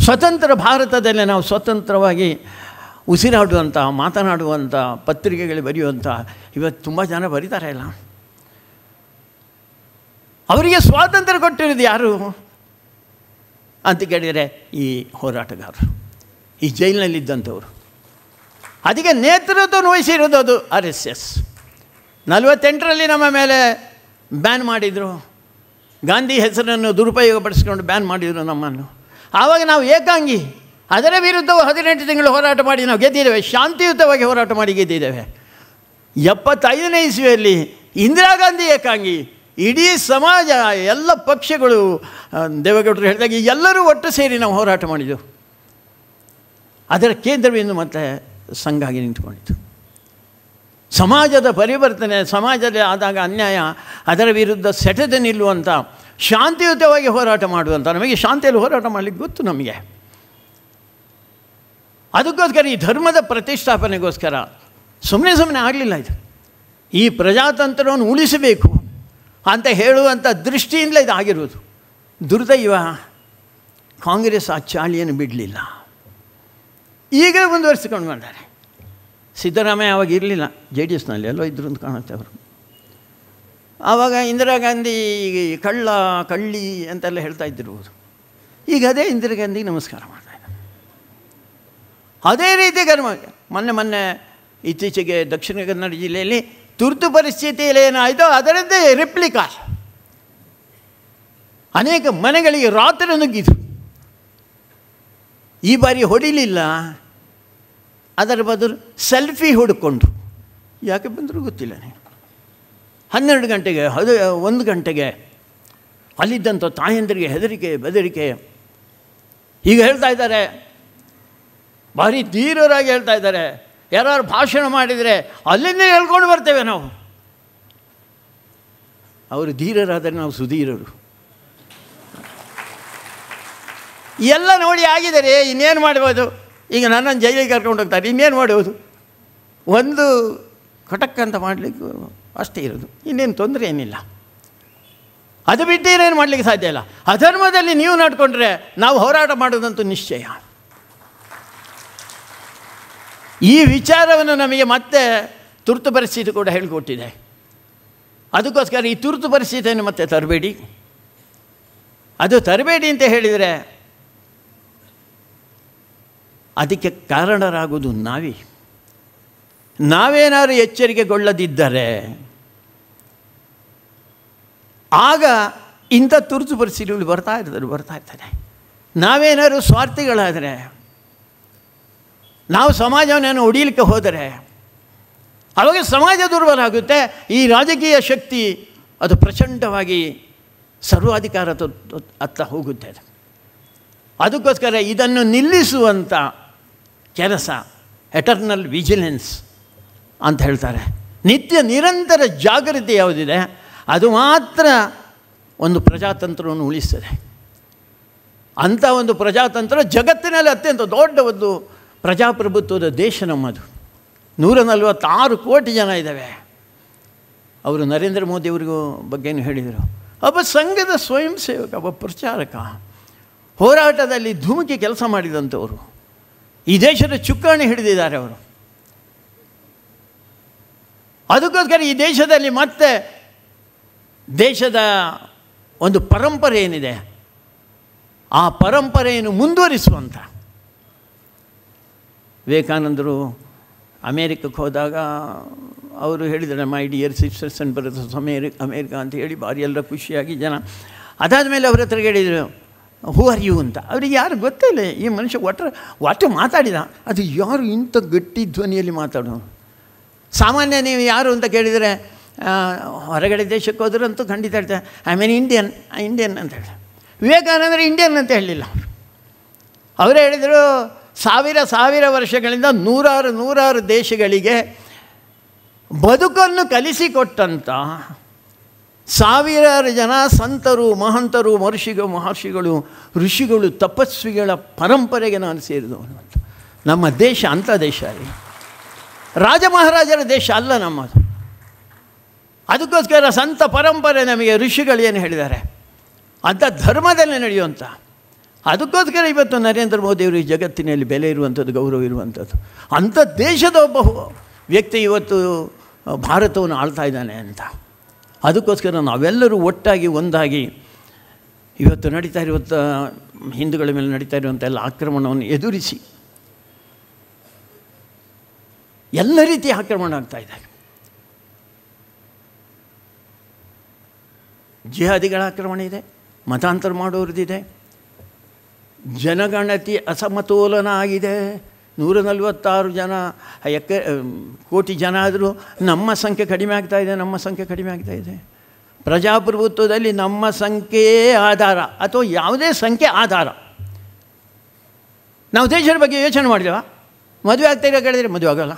[SPEAKER 2] ಸ್ವತಂತ್ರ ಭಾರತದಲ್ಲಿ ನಾವು ಸ್ವತಂತ್ರವಾಗಿ ಉಸಿರಾಡುವಂಥ, ಮಾತನಾಡುವಂಥ, ಪತ್ರಿಕೆಗಳು ಬರೆಯುವಂಥ ಇವತ್ತು ತುಂಬ ಜನ ಬರೀತಾರೆ ಇಲ್ಲ. ಅವರಿಗೆ ಸ್ವಾತಂತ್ರ್ಯ ಕೊಟ್ಟಿರೋದು ಯಾರು ಅಂತ ಕೇಳಿದರೆ ಈ ಹೋರಾಟಗಾರರು, ಈ ಜೈಲಿನಲ್ಲಿದ್ದಂಥವರು. ಅದಕ್ಕೆ ನೇತೃತ್ವವನ್ನು ವಹಿಸಿರೋದು ಅದು RSS. 48ರಲ್ಲಿ ನಮ್ಮ ಮೇಲೆ ಬ್ಯಾನ್ ಮಾಡಿದರು. ಗಾಂಧಿ ಹೆಸರನ್ನು ದುರುಪಯೋಗಪಡಿಸ್ಕೊಂಡು ಬ್ಯಾನ್ ಮಾಡಿದರು ನಮ್ಮನ್ನು. ಆವಾಗ ನಾವು ಏಕಾಂಗಿ, ಅದರ ವಿರುದ್ಧವೂ 18 ತಿಂಗಳು ಹೋರಾಟ ಮಾಡಿ ನಾವು ಗೆದ್ದಿದ್ದೇವೆ. ಶಾಂತಿಯುತವಾಗಿ ಹೋರಾಟ ಮಾಡಿ ಗೆದ್ದಿದ್ದೇವೆ. 75ನೇ ಇಸ್ವಿಯಲ್ಲಿ ಇಂದಿರಾ ಗಾಂಧಿ ಏಕಾಂಗಿ, ಇಡೀ ಸಮಾಜ, ಎಲ್ಲ ಪಕ್ಷಗಳು, ದೇವೇಗೌಡರು ಹೇಳಿದಾಗ ಎಲ್ಲರೂ ಒಟ್ಟು ಸೇರಿ ನಾವು ಹೋರಾಟ ಮಾಡಿದ್ದೆವು. ಅದರ ಕೇಂದ್ರಬಿಂದು ಮತ್ತೆ ಸಂಘ ಆಗಿ ನಿಂತುಕೊಂಡಿತು. ಸಮಾಜದ ಪರಿವರ್ತನೆ, ಸಮಾಜದಲ್ಲಿ ಆದಾಗ ಅನ್ಯಾಯ, ಅದರ ವಿರುದ್ಧ ಸೆಟೆದು ನಿಲ್ಲುವಂಥ, ಶಾಂತಿಯುತವಾಗಿ ಹೋರಾಟ ಮಾಡುವಂಥ, ನಮಗೆ ಶಾಂತಿಯಲ್ಲಿ ಹೋರಾಟ ಮಾಡಲಿಕ್ಕೆ ಗೊತ್ತು ನಮಗೆ. ಅದಕ್ಕೋಸ್ಕರ ಈ ಧರ್ಮದ ಪ್ರತಿಷ್ಠಾಪನೆಗೋಸ್ಕರ ಸುಮ್ಮನೆ ಆಗಲಿಲ್ಲ. ಇದು ಈ ಪ್ರಜಾತಂತ್ರವನ್ನು ಉಳಿಸಬೇಕು ಅಂತ ಹೇಳುವಂಥ ದೃಷ್ಟಿಯಿಂದಲೇ ಇದಾಗಿರುವುದು. ದುರ್ದೈವ ಕಾಂಗ್ರೆಸ್ ಆ ಚಾಳಿಯನ್ನು ಬಿಡಲಿಲ್ಲ, ಈಗ ಮುಂದುವರಿಸಿಕೊಂಡು ಬಂದಾರೆ. ಸಿದ್ದರಾಮಯ್ಯ ಆವಾಗ ಇರಲಿಲ್ಲ, ಜೆ ಡಿ ಎಸ್ನಲ್ಲಿ ಎಲ್ಲೋ ಇದ್ರು ಅಂತ ಕಾಣುತ್ತೆ ಅವರು. ಆವಾಗ ಇಂದಿರಾ ಗಾಂಧಿ ಕಳ್ಳಿ ಅಂತೆಲ್ಲ ಹೇಳ್ತಾ ಇದ್ದಿರ್ಬೋದು. ಈಗ ಅದೇ ಇಂದಿರಾ ಗಾಂಧಿ ನಮಸ್ಕಾರ ಮಾಡ್ತಾಯಿದ್ದಾರೆ. ಅದೇ ರೀತಿ ಮೊನ್ನೆ ಇತ್ತೀಚೆಗೆ ದಕ್ಷಿಣ ಕನ್ನಡ ಜಿಲ್ಲೆಯಲ್ಲಿ ತುರ್ತು ಪರಿಸ್ಥಿತಿಯಲ್ಲಿ ಏನಾಯಿತೋ ಅದರದ್ದೇ ರೆಪ್ಲಿಕಾ ಅನೇಕ ಮನೆಗಳಿಗೆ ರಾತ್ರಿ ನುಗ್ಗಿದ್ರು. ಈ ಬಾರಿ ಹೊಡಿಲಿಲ್ಲ, ಅದರ ಬದಲು ಸೆಲ್ಫಿ ಹುಡುಕೊಂಡ್ರು. ಯಾಕೆ ಬಂದರೂ ಗೊತ್ತಿಲ್ಲ. 12 ಗಂಟೆಗೆ 1 ಗಂಟೆಗೆ ಅಲ್ಲಿದ್ದಂಥ ತಾಯಂದರಿಗೆ ಹೆದರಿಕೆ ಬೆದರಿಕೆ. ಈಗ ಹೇಳ್ತಾ ಇದ್ದಾರೆ, ಭಾರಿ ಧೀರರಾಗಿ ಹೇಳ್ತಾ ಇದ್ದಾರೆ, ಯಾರು ಭಾಷಣ ಮಾಡಿದರೆ ಅಲ್ಲಿಂದ ಹೇಳ್ಕೊಂಡು ಬರ್ತೇವೆ ನಾವು. ಅವರು ಧೀರರಾದರೆ ನಾವು ಸುಧೀರರು. ಎಲ್ಲ ನೋಡಿ ಆಗಿದ್ದಾರೆ, ಇನ್ನೇನು ಮಾಡ್ಬೋದು? ಈಗ ನನ್ನನ್ನು ಜೈಲಿಗೆ ಕರ್ಕೊಂಡು ಹೋಗ್ತಾರೆ, ಇನ್ನೇನು ಮಾಡ್ಬೋದು? ಒಂದು ಕಟಕ್ ಅಂತ ಮಾಡಲಿಕ್ಕೂ ಅಷ್ಟೇ ಇರೋದು, ಇನ್ನೇನು ತೊಂದರೆ ಏನಿಲ್ಲ. ಅದು ಬಿಟ್ಟು ಏನೇನು ಮಾಡಲಿಕ್ಕೆ ಸಾಧ್ಯ ಇಲ್ಲ. ಅಧರ್ಮದಲ್ಲಿ ನೀವು ನಡ್ಕೊಂಡ್ರೆ ನಾವು ಹೋರಾಟ ಮಾಡೋದಂತೂ ನಿಶ್ಚಯ. ಈ ವಿಚಾರವನ್ನು ನಮಗೆ ಮತ್ತೆ ತುರ್ತು ಪರಿಸ್ಥಿತಿ ಕೂಡ ಹೇಳಿಕೊಟ್ಟಿದೆ. ಅದಕ್ಕೋಸ್ಕರ ಈ ತುರ್ತು ಪರಿಸ್ಥಿತಿಯನ್ನು ಮತ್ತೆ ತರಬೇಡಿ. ಅದು ತರಬೇಡಿ ಅಂತ ಹೇಳಿದರೆ ಅದಕ್ಕೆ ಕಾರಣರಾಗುವುದು ನಾವೇನಾದ್ರು ಎಚ್ಚರಿಕೆಗೊಳ್ಳದಿದ್ದರೆ ಆಗ ಇಂಥ ತುರ್ತು ಪರಿಸ್ಥಿತಿಗಳು ಬರ್ತಾ ಇರ್ತಾರೆ. ನಾವೇನಾದ್ರು ಸ್ವಾರ್ಥಿಗಳಾದರೆ, ನಾವು ಸಮಾಜವನ್ನು ಹೊಡೀಲಿಕ್ಕೆ ಹೋದರೆ ಆವಾಗ ಸಮಾಜ ದುರ್ಬಲ ಆಗುತ್ತೆ. ಈ ರಾಜಕೀಯ ಶಕ್ತಿ ಅದು ಪ್ರಚಂಡವಾಗಿ ಸರ್ವಾಧಿಕಾರ ಅತ್ತ ಹೋಗುತ್ತೆ. ಅದಕ್ಕೋಸ್ಕರ ಇದನ್ನು ನಿಲ್ಲಿಸುವಂಥ ಕೆಲಸ ಎಟರ್ನಲ್ ವಿಜಿಲೆನ್ಸ್ ಅಂತ ಹೇಳ್ತಾರೆ. ನಿರಂತರ ಜಾಗೃತಿ ಯಾವುದಿದೆ ಅದು ಮಾತ್ರ ಒಂದು ಪ್ರಜಾತಂತ್ರವನ್ನು ಉಳಿಸ್ತದೆ. ಅಂಥ ಒಂದು ಪ್ರಜಾತಂತ್ರ ಜಗತ್ತಿನಲ್ಲಿ ಅತ್ಯಂತ ದೊಡ್ಡ ಒಂದು ಪ್ರಜಾಪ್ರಭುತ್ವದ ದೇಶ ನಮ್ಮದು. 146 ಕೋಟಿ ಜನ ಇದ್ದಾವೆ. ಅವರು ನರೇಂದ್ರ ಮೋದಿಯವರಿಗೂ ಬಗ್ಗೆನೂ ಹೇಳಿದರು. ಒಬ್ಬ ಸಂಘದ ಸ್ವಯಂ ಸೇವಕ, ಒಬ್ಬ ಪ್ರಚಾರಕ, ಹೋರಾಟದಲ್ಲಿ ಧುಮುಕಿ ಕೆಲಸ ಮಾಡಿದಂಥವರು, ಈ ದೇಶದ ಚುಕ್ಕಾಣಿ ಹಿಡಿದಿದ್ದಾರೆ ಅವರು. ಅದಕ್ಕೋಸ್ಕರ ಈ ದೇಶದಲ್ಲಿ ಮತ್ತೆ ದೇಶದ ಒಂದು ಪರಂಪರೆ ಏನಿದೆ ಆ ಪರಂಪರೆಯನ್ನು ಮುಂದುವರಿಸುವಂಥ. ವಿವೇಕಾನಂದರು ಅಮೇರಿಕಕ್ಕೆ ಹೋದಾಗ ಅವರು ಹೇಳಿದ್ದಾರೆ, my dear sisters and brothers America ಅಂತ ಹೇಳಿ ಭಾರಿ ಎಲ್ಲ ಖುಷಿಯಾಗಿ ಜನ. ಅದಾದ ಮೇಲೆ ಅವ್ರ ಹತ್ರ ಹೇಳಿದರು, ಹೂ ಆರ್ ಯು ಅಂತ. ಅವ್ರಿಗೆ ಯಾರು ಗೊತ್ತಿಲ್ಲ, ಈ ಮನುಷ್ಯ ಒಟ್ಟು ಮಾತಾಡಿದ, ಅದು ಯಾರು ಇಂಥ ಗಟ್ಟಿ ಧ್ವನಿಯಲ್ಲಿ ಮಾತಾಡೋನು. ಸಾಮಾನ್ಯ ನೀವು ಯಾರು ಅಂತ ಕೇಳಿದರೆ ಹೊರಗಡೆ ದೇಶಕ್ಕೆ ಹೋದ್ರಂತೂ ಖಂಡಿತ ಹೇಳ್ತಾರೆ ಐ ಮೀನ್ ಇಂಡಿಯನ್ ಅಂತ ಹೇಳಿ. ವಿವೇಕಾನಂದರು ಇಂಡಿಯನ್ ಅಂತ ಹೇಳಲಿಲ್ಲ. ಅವರೇ ಹೇಳಿದರು, ಸಾವಿರ ವರ್ಷಗಳಿಂದ ನೂರಾರು ದೇಶಗಳಿಗೆ ಬದುಕನ್ನು ಕಲಿಸಿಕೊಟ್ಟಂಥ ಸಾವಿರಾರು ಜನ ಸಂತರು, ಮಹಂತರು, ಮಹರ್ಷಿಗಳು, ಋಷಿಗಳು, ತಪಸ್ವಿಗಳ ಪರಂಪರೆಗೆ ನಾನು ಸೇರಿದವನು ಅಂತ. ನಮ್ಮ ದೇಶ ಅಂಥ ದೇಶ ರೀ, ರಾಜ ಮಹಾರಾಜರ ದೇಶ ಅಲ್ಲ ನಮ್ಮದು. ಅದಕ್ಕೋಸ್ಕರ ಸಂತ ಪರಂಪರೆ ನಮಗೆ ಋಷಿಗಳು ಏನು ಹೇಳಿದ್ದಾರೆ ಅಂಥ ಧರ್ಮದಲ್ಲಿ ನಡೆಯುವಂಥ. ಅದಕ್ಕೋಸ್ಕರ ಇವತ್ತು ನರೇಂದ್ರ ಮೋದಿಯವರು ಈ ಜಗತ್ತಿನಲ್ಲಿ ಬೆಲೆ ಇರುವಂಥದ್ದು, ಗೌರವ ಇರುವಂಥದ್ದು. ಅಂಥ ದೇಶದ ಒಬ್ಬ ವ್ಯಕ್ತಿ ಇವತ್ತು ಭಾರತವನ್ನು ಆಳ್ತಾ ಇದ್ದಾನೆ ಅಂತ. ಅದಕ್ಕೋಸ್ಕರ ನಾವೆಲ್ಲರೂ ಒಟ್ಟಾಗಿ ಒಂದಾಗಿ ಇವತ್ತು ನಡೀತಾ ಇರುವಂಥ ಹಿಂದೂಗಳ ಮೇಲೆ ನಡೀತಾ ಇರುವಂಥ ಎಲ್ಲ ಆಕ್ರಮಣವನ್ನು ಎದುರಿಸಿ, ಎಲ್ಲ ರೀತಿಯ ಆಕ್ರಮಣ ಆಗ್ತಾಯಿದೆ. ಜಿಹಾದಿಗಳ ಆಕ್ರಮಣ ಇದೆ, ಮತಾಂತರ ಮಾಡೋರದಿದೆ, ಜನಗಣತಿ ಅಸಮತೋಲನ ಆಗಿದೆ. 146 ಕೋಟಿ ಜನ ಆದರೂ ನಮ್ಮ ಸಂಖ್ಯೆ ಕಡಿಮೆ ಆಗ್ತಾಯಿದೆ. ಪ್ರಜಾಪ್ರಭುತ್ವದಲ್ಲಿ ನಮ್ಮ ಸಂಖ್ಯೆಯೇ ಆಧಾರ, ಅಥವಾ ಯಾವುದೇ ಸಂಖ್ಯೆ ಆಧಾರ. ನಾವು ದೇಶದ ಬಗ್ಗೆ ಯೋಚನೆ ಮಾಡಿದೆವ? ಮದುವೆ ಆಗ್ತಾಯಿರೋ ಕೇಳಿದರೆ ಮದುವೆ ಆಗೋಲ್ಲ,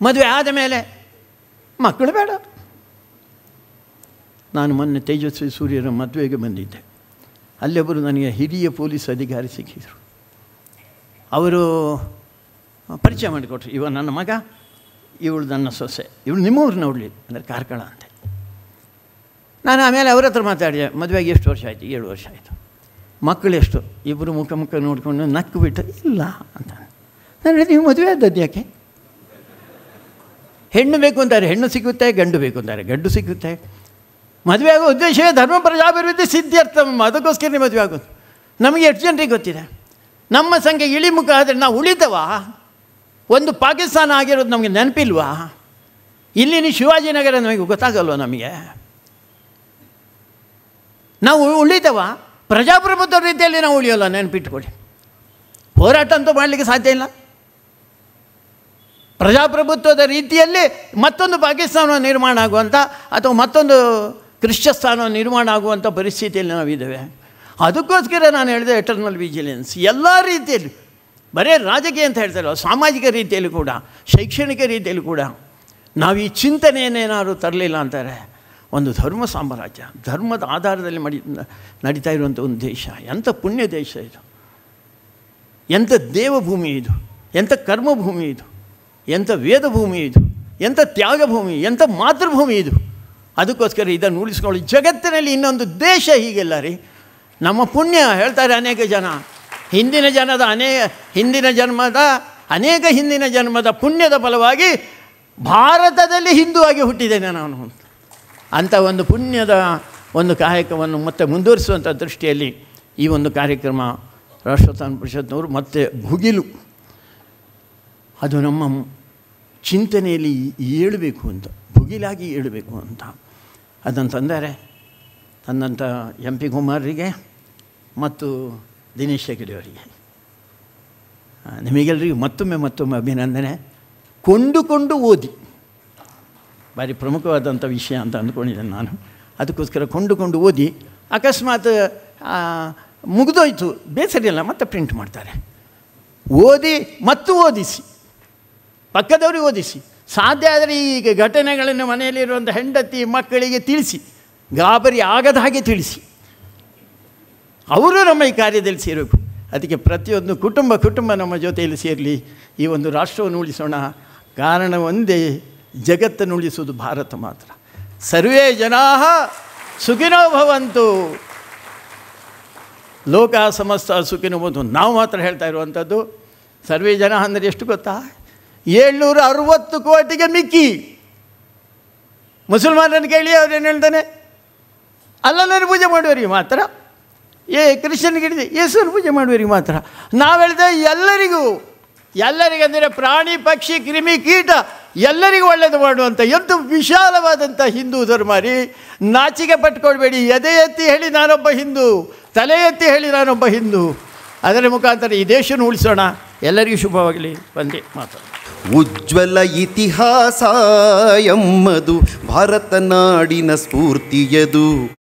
[SPEAKER 2] ಮದುವೆ ಆದ ಮೇಲೆ ಮಕ್ಕಳು ಬೇಡ. ನಾನು ಮೊನ್ನೆ ತೇಜಸ್ವಿ ಸೂರ್ಯರ ಮದುವೆಗೆ ಬಂದಿದ್ದೆ. ಅಲ್ಲೊಬ್ಬರು ನನಗೆ ಹಿರಿಯ ಪೊಲೀಸ್ ಅಧಿಕಾರಿ ಸಿಕ್ಕಿದರು. ಅವರು ಪರಿಚಯ ಮಾಡಿಕೊಟ್ರು, ಇವ ನನ್ನ ಮಗ, ಇವಳು ನನ್ನ ಸೊಸೆ, ಇವಳು ನಿಮ್ಮೂರಿನ ಹುಡ್ಲಿ ಅಂದರೆ ಕಾರ್ಕಳ ಅಂತೆ. ನಾನು ಆಮೇಲೆ ಅವ್ರ ಹತ್ರ ಮಾತಾಡಿದೆ, ಮದುವೆಗೆ ಎಷ್ಟು ವರ್ಷ ಆಯಿತು? 7 ವರ್ಷ ಆಯಿತು. ಮಕ್ಕಳು ಎಷ್ಟು? ಇಬ್ಬರು ಮುಖ ನೋಡಿಕೊಂಡು ನಕ್ಕು ಬಿಟ್ಟು ಇಲ್ಲ ಅಂತ. ನಾನು ಹೇಳಿದೆ, ನೀವು ಮದುವೆ ಆದದ್ದು ಯಾಕೆ? ಹೆಣ್ಣು ಬೇಕು ಅಂತಾರೆ, ಹೆಣ್ಣು ಸಿಗುತ್ತೆ. ಗಂಡು ಬೇಕು ಅಂತಾರೆ, ಗಂಡು ಸಿಗುತ್ತೆ. ಮದುವೆ ಆಗೋ ಉದ್ದೇಶವೇ ಧರ್ಮ ಪ್ರಜಾಭಿವೃದ್ಧಿ ಸಿದ್ಧಾರ್ಥಂ, ಅದಕ್ಕೋಸ್ಕರ ಮದುವೆ ಆಗೋದು. ನಮಗೆ ಎಷ್ಟು ಜನರಿಗೆ ಗೊತ್ತಿದೆ? ನಮ್ಮ ಸಂಖ್ಯೆ ಇಳಿಮುಖ ಆದರೆ ನಾವು ಉಳಿತವ? ಒಂದು ಪಾಕಿಸ್ತಾನ ಆಗಿರೋದು ನಮಗೆ ನೆನಪಿಲ್ವಾ? ಇಲ್ಲಿನ ಶಿವಾಜಿನಗರ ನಮಗೆ ಗೊತ್ತಾಗಲ್ವ? ನಮಗೆ ನಾವು ಉಳಿತವ? ಪ್ರಜಾಪ್ರಭುತ್ವ ರೀತಿಯಲ್ಲಿ ನಾವು ಉಳಿಯೋಲ್ಲ, ನೆನಪಿಟ್ಕೊಳ್ಳಿ. ಹೋರಾಟ ಅಂತೂ ಮಾಡಲಿಕ್ಕೆ ಸಾಧ್ಯ ಇಲ್ಲ. ಪ್ರಜಾಪ್ರಭುತ್ವದ ರೀತಿಯಲ್ಲಿ ಮತ್ತೊಂದು ಪಾಕಿಸ್ತಾನ ನಿರ್ಮಾಣ ಆಗುವಂಥ ಅಥವಾ ಮತ್ತೊಂದು ಕ್ರಿಶ್ಚಸ್ಥಾನ ನಿರ್ಮಾಣ ಆಗುವಂಥ ಪರಿಸ್ಥಿತಿಯಲ್ಲಿ ನಾವಿದ್ದೇವೆ. ಅದಕ್ಕೋಸ್ಕರ ನಾನು ಹೇಳಿದೆ ಎಟರ್ನಲ್ ವಿಜಿಲೆನ್ಸ್ ಎಲ್ಲ ರೀತಿಯಲ್ಲಿ, ಬರೀ ರಾಜಕೀಯ ಅಂತ ಹೇಳ್ತಾರಲ್ಲ, ಸಾಮಾಜಿಕ ರೀತಿಯಲ್ಲಿ ಕೂಡ, ಶೈಕ್ಷಣಿಕ ರೀತಿಯಲ್ಲಿ ಕೂಡ ನಾವು ಈ ಚಿಂತನೆಯನ್ನೇನಾದ್ರು ತರಲಿಲ್ಲ ಅಂತಾರೆ, ಒಂದು ಧರ್ಮ ಸಾಮ್ರಾಜ್ಯ, ಧರ್ಮದ ಆಧಾರದಲ್ಲಿ ನಡೀತಾ ಇರುವಂಥ ಒಂದು ದೇಶ. ಎಂಥ ಪುಣ್ಯ ದೇಶ ಇದು, ಎಂಥ ದೇವಭೂಮಿ ಇದು, ಎಂಥ ಕರ್ಮಭೂಮಿ ಇದು, ಎಂಥ ವೇದಭೂಮಿ ಇದು, ಎಂಥ ತ್ಯಾಗಭೂಮಿ, ಎಂಥ ಮಾತೃಭೂಮಿ ಇದು. ಅದಕ್ಕೋಸ್ಕರ ಇದನ್ನು ಉಳಿಸ್ಕೊಳ್ಳಿ. ಜಗತ್ತಿನಲ್ಲಿ ಇನ್ನೊಂದು ದೇಶ ಹೀಗೆಲ್ಲ ರೀ. ನಮ್ಮ ಪುಣ್ಯ ಹೇಳ್ತಾರೆ ಅನೇಕ ಜನ, ಹಿಂದಿನ ಜನ್ಮದ ಪುಣ್ಯದ ಫಲವಾಗಿ ಭಾರತದಲ್ಲಿ ಹಿಂದೂ ಆಗಿ ಹುಟ್ಟಿದ್ದೇನೆ ನಾನು ಅಂಥ ಒಂದು ಪುಣ್ಯದ ಒಂದು ಕಾಯಕವನ್ನು ಮತ್ತೆ ಮುಂದುವರಿಸುವಂಥ ದೃಷ್ಟಿಯಲ್ಲಿ ಈ ಒಂದು ಕಾರ್ಯಕ್ರಮ ರಾಷ್ಟ್ರೋತ್ಥಾನ ಪರಿಷತ್ನವರು ಮತ್ತೆ ಭುಗಿಲು ಅದು ನಮ್ಮ ಚಿಂತನೆಯಲ್ಲಿ ಏಳಬೇಕು ಅಂತ, ಭುಗಿಲಾಗಿ ಏಳಬೇಕು ಅಂತ ಅದನ್ನು ತಂದಂಥ MP ಕುಮಾರರಿಗೆ ಮತ್ತು ದಿನೇಶ್ ಹೆಗಡೆ ಅವರಿಗೆ ನಿಮಗೆಲ್ಲರಿಗೂ ಮತ್ತೊಮ್ಮೆ ಅಭಿನಂದನೆ. ಕೊಂಡುಕೊಂಡು ಓದಿ, ಭಾರಿ ಪ್ರಮುಖವಾದಂಥ ವಿಷಯ ಅಂತ ಅಂದ್ಕೊಂಡಿದ್ದೇನೆ ನಾನು. ಅದಕ್ಕೋಸ್ಕರ ಕೊಂಡುಕೊಂಡು ಓದಿ. ಅಕಸ್ಮಾತ್ ಮುಗಿದೋಯ್ತು ಬೇಸರಿಲ್ಲ, ಮತ್ತೆ ಪ್ರಿಂಟ್ ಮಾಡ್ತಾರೆ. ಓದಿ ಮತ್ತು ಓದಿಸಿ, ಪಕ್ಕದವ್ರಿಗೆ ಓದಿಸಿ. ಸಾಧ್ಯ ಆದರೆ ಈಗ ಘಟನೆಗಳನ್ನು ಮನೆಯಲ್ಲಿರುವಂಥ ಹೆಂಡತಿ ಮಕ್ಕಳಿಗೆ ತಿಳಿಸಿ, ಗಾಬರಿ ಆಗದ ಹಾಗೆ ತಿಳಿಸಿ. ಅವರು ನಮ್ಮ ಈ ಕಾರ್ಯದಲ್ಲಿ ಸೇರಬೇಕು. ಅದಕ್ಕೆ ಪ್ರತಿಯೊಂದು ಕುಟುಂಬ ನಮ್ಮ ಜೊತೆಯಲ್ಲಿ ಸೇರಲಿ. ಈ ಒಂದು ರಾಷ್ಟ್ರವನ್ನು ಉಳಿಸೋಣ. ಕಾರಣ ಒಂದೇ, ಜಗತ್ತನ್ನು ಉಳಿಸುವುದು ಭಾರತ ಮಾತ್ರ. ಸರ್ವೇ ಜನಾಃ ಸುಖಿನೋ ಭವಂತು, ಲೋಕ ಸಮಸ್ತ ಸುಖಿನೋ ಭವಂತು. ನಾವು ಮಾತ್ರ ಹೇಳ್ತಾ ಇರುವಂಥದ್ದು. ಸರ್ವೇ ಜನ ಅಂದರೆ ಎಷ್ಟು ಗೊತ್ತಾ? 760 ಕೋಟಿಗೆ ಮಿಕ್ಕಿ. ಮುಸಲ್ಮಾನರನ್ನು ಕೇಳಿ ಅವ್ರೇನು ಹೇಳ್ತಾನೆ? ಅಲ್ಲಲ್ಲಿ ಪೂಜೆ ಮಾಡುವವರಿಗೆ ಮಾತ್ರ. ಕ್ರಿಶ್ಚಿಯನ್ಗೆ ಹಿಡಿದು ಯೇಸುವನ್ನು ಪೂಜೆ ಮಾಡುವವರಿಗೆ ಮಾತ್ರ. ನಾವು ಹೇಳಿದೆ ಎಲ್ಲರಿಗಂದರೆ ಪ್ರಾಣಿ ಪಕ್ಷಿ ಕ್ರಿಮಿ ಕೀಟ ಎಲ್ಲರಿಗೂ ಒಳ್ಳೆಯದು ಮಾಡುವಂಥ ಎಷ್ಟು ವಿಶಾಲವಾದಂಥ ಹಿಂದೂ ಧರ್ಮ ರೀ. ನಾಚಿಕೆ ಪಟ್ಕೊಳ್ಬೇಡಿ. ಎದೆ ಎತ್ತಿ ಹೇಳಿ ನಾನೊಬ್ಬ ಹಿಂದೂ, ತಲೆ ಎತ್ತಿ ಹೇಳಿ ನಾನೊಬ್ಬ ಹಿಂದೂ. ಅದರ ಮುಖಾಂತರ ಈ ದೇಶವನ್ನು ಉಳಿಸೋಣ. ಎಲ್ಲರಿಗೂ ಶುಭವಾಗಲಿ. ಬಂದೆ ಮಾತು.
[SPEAKER 1] ಉಜ್ವಲ ಇತಿಹಾಸ ಎಮ್ಮದು ಭಾರತ ನಾಡಿನ ಸ್ಫೂರ್ತಿಯದು.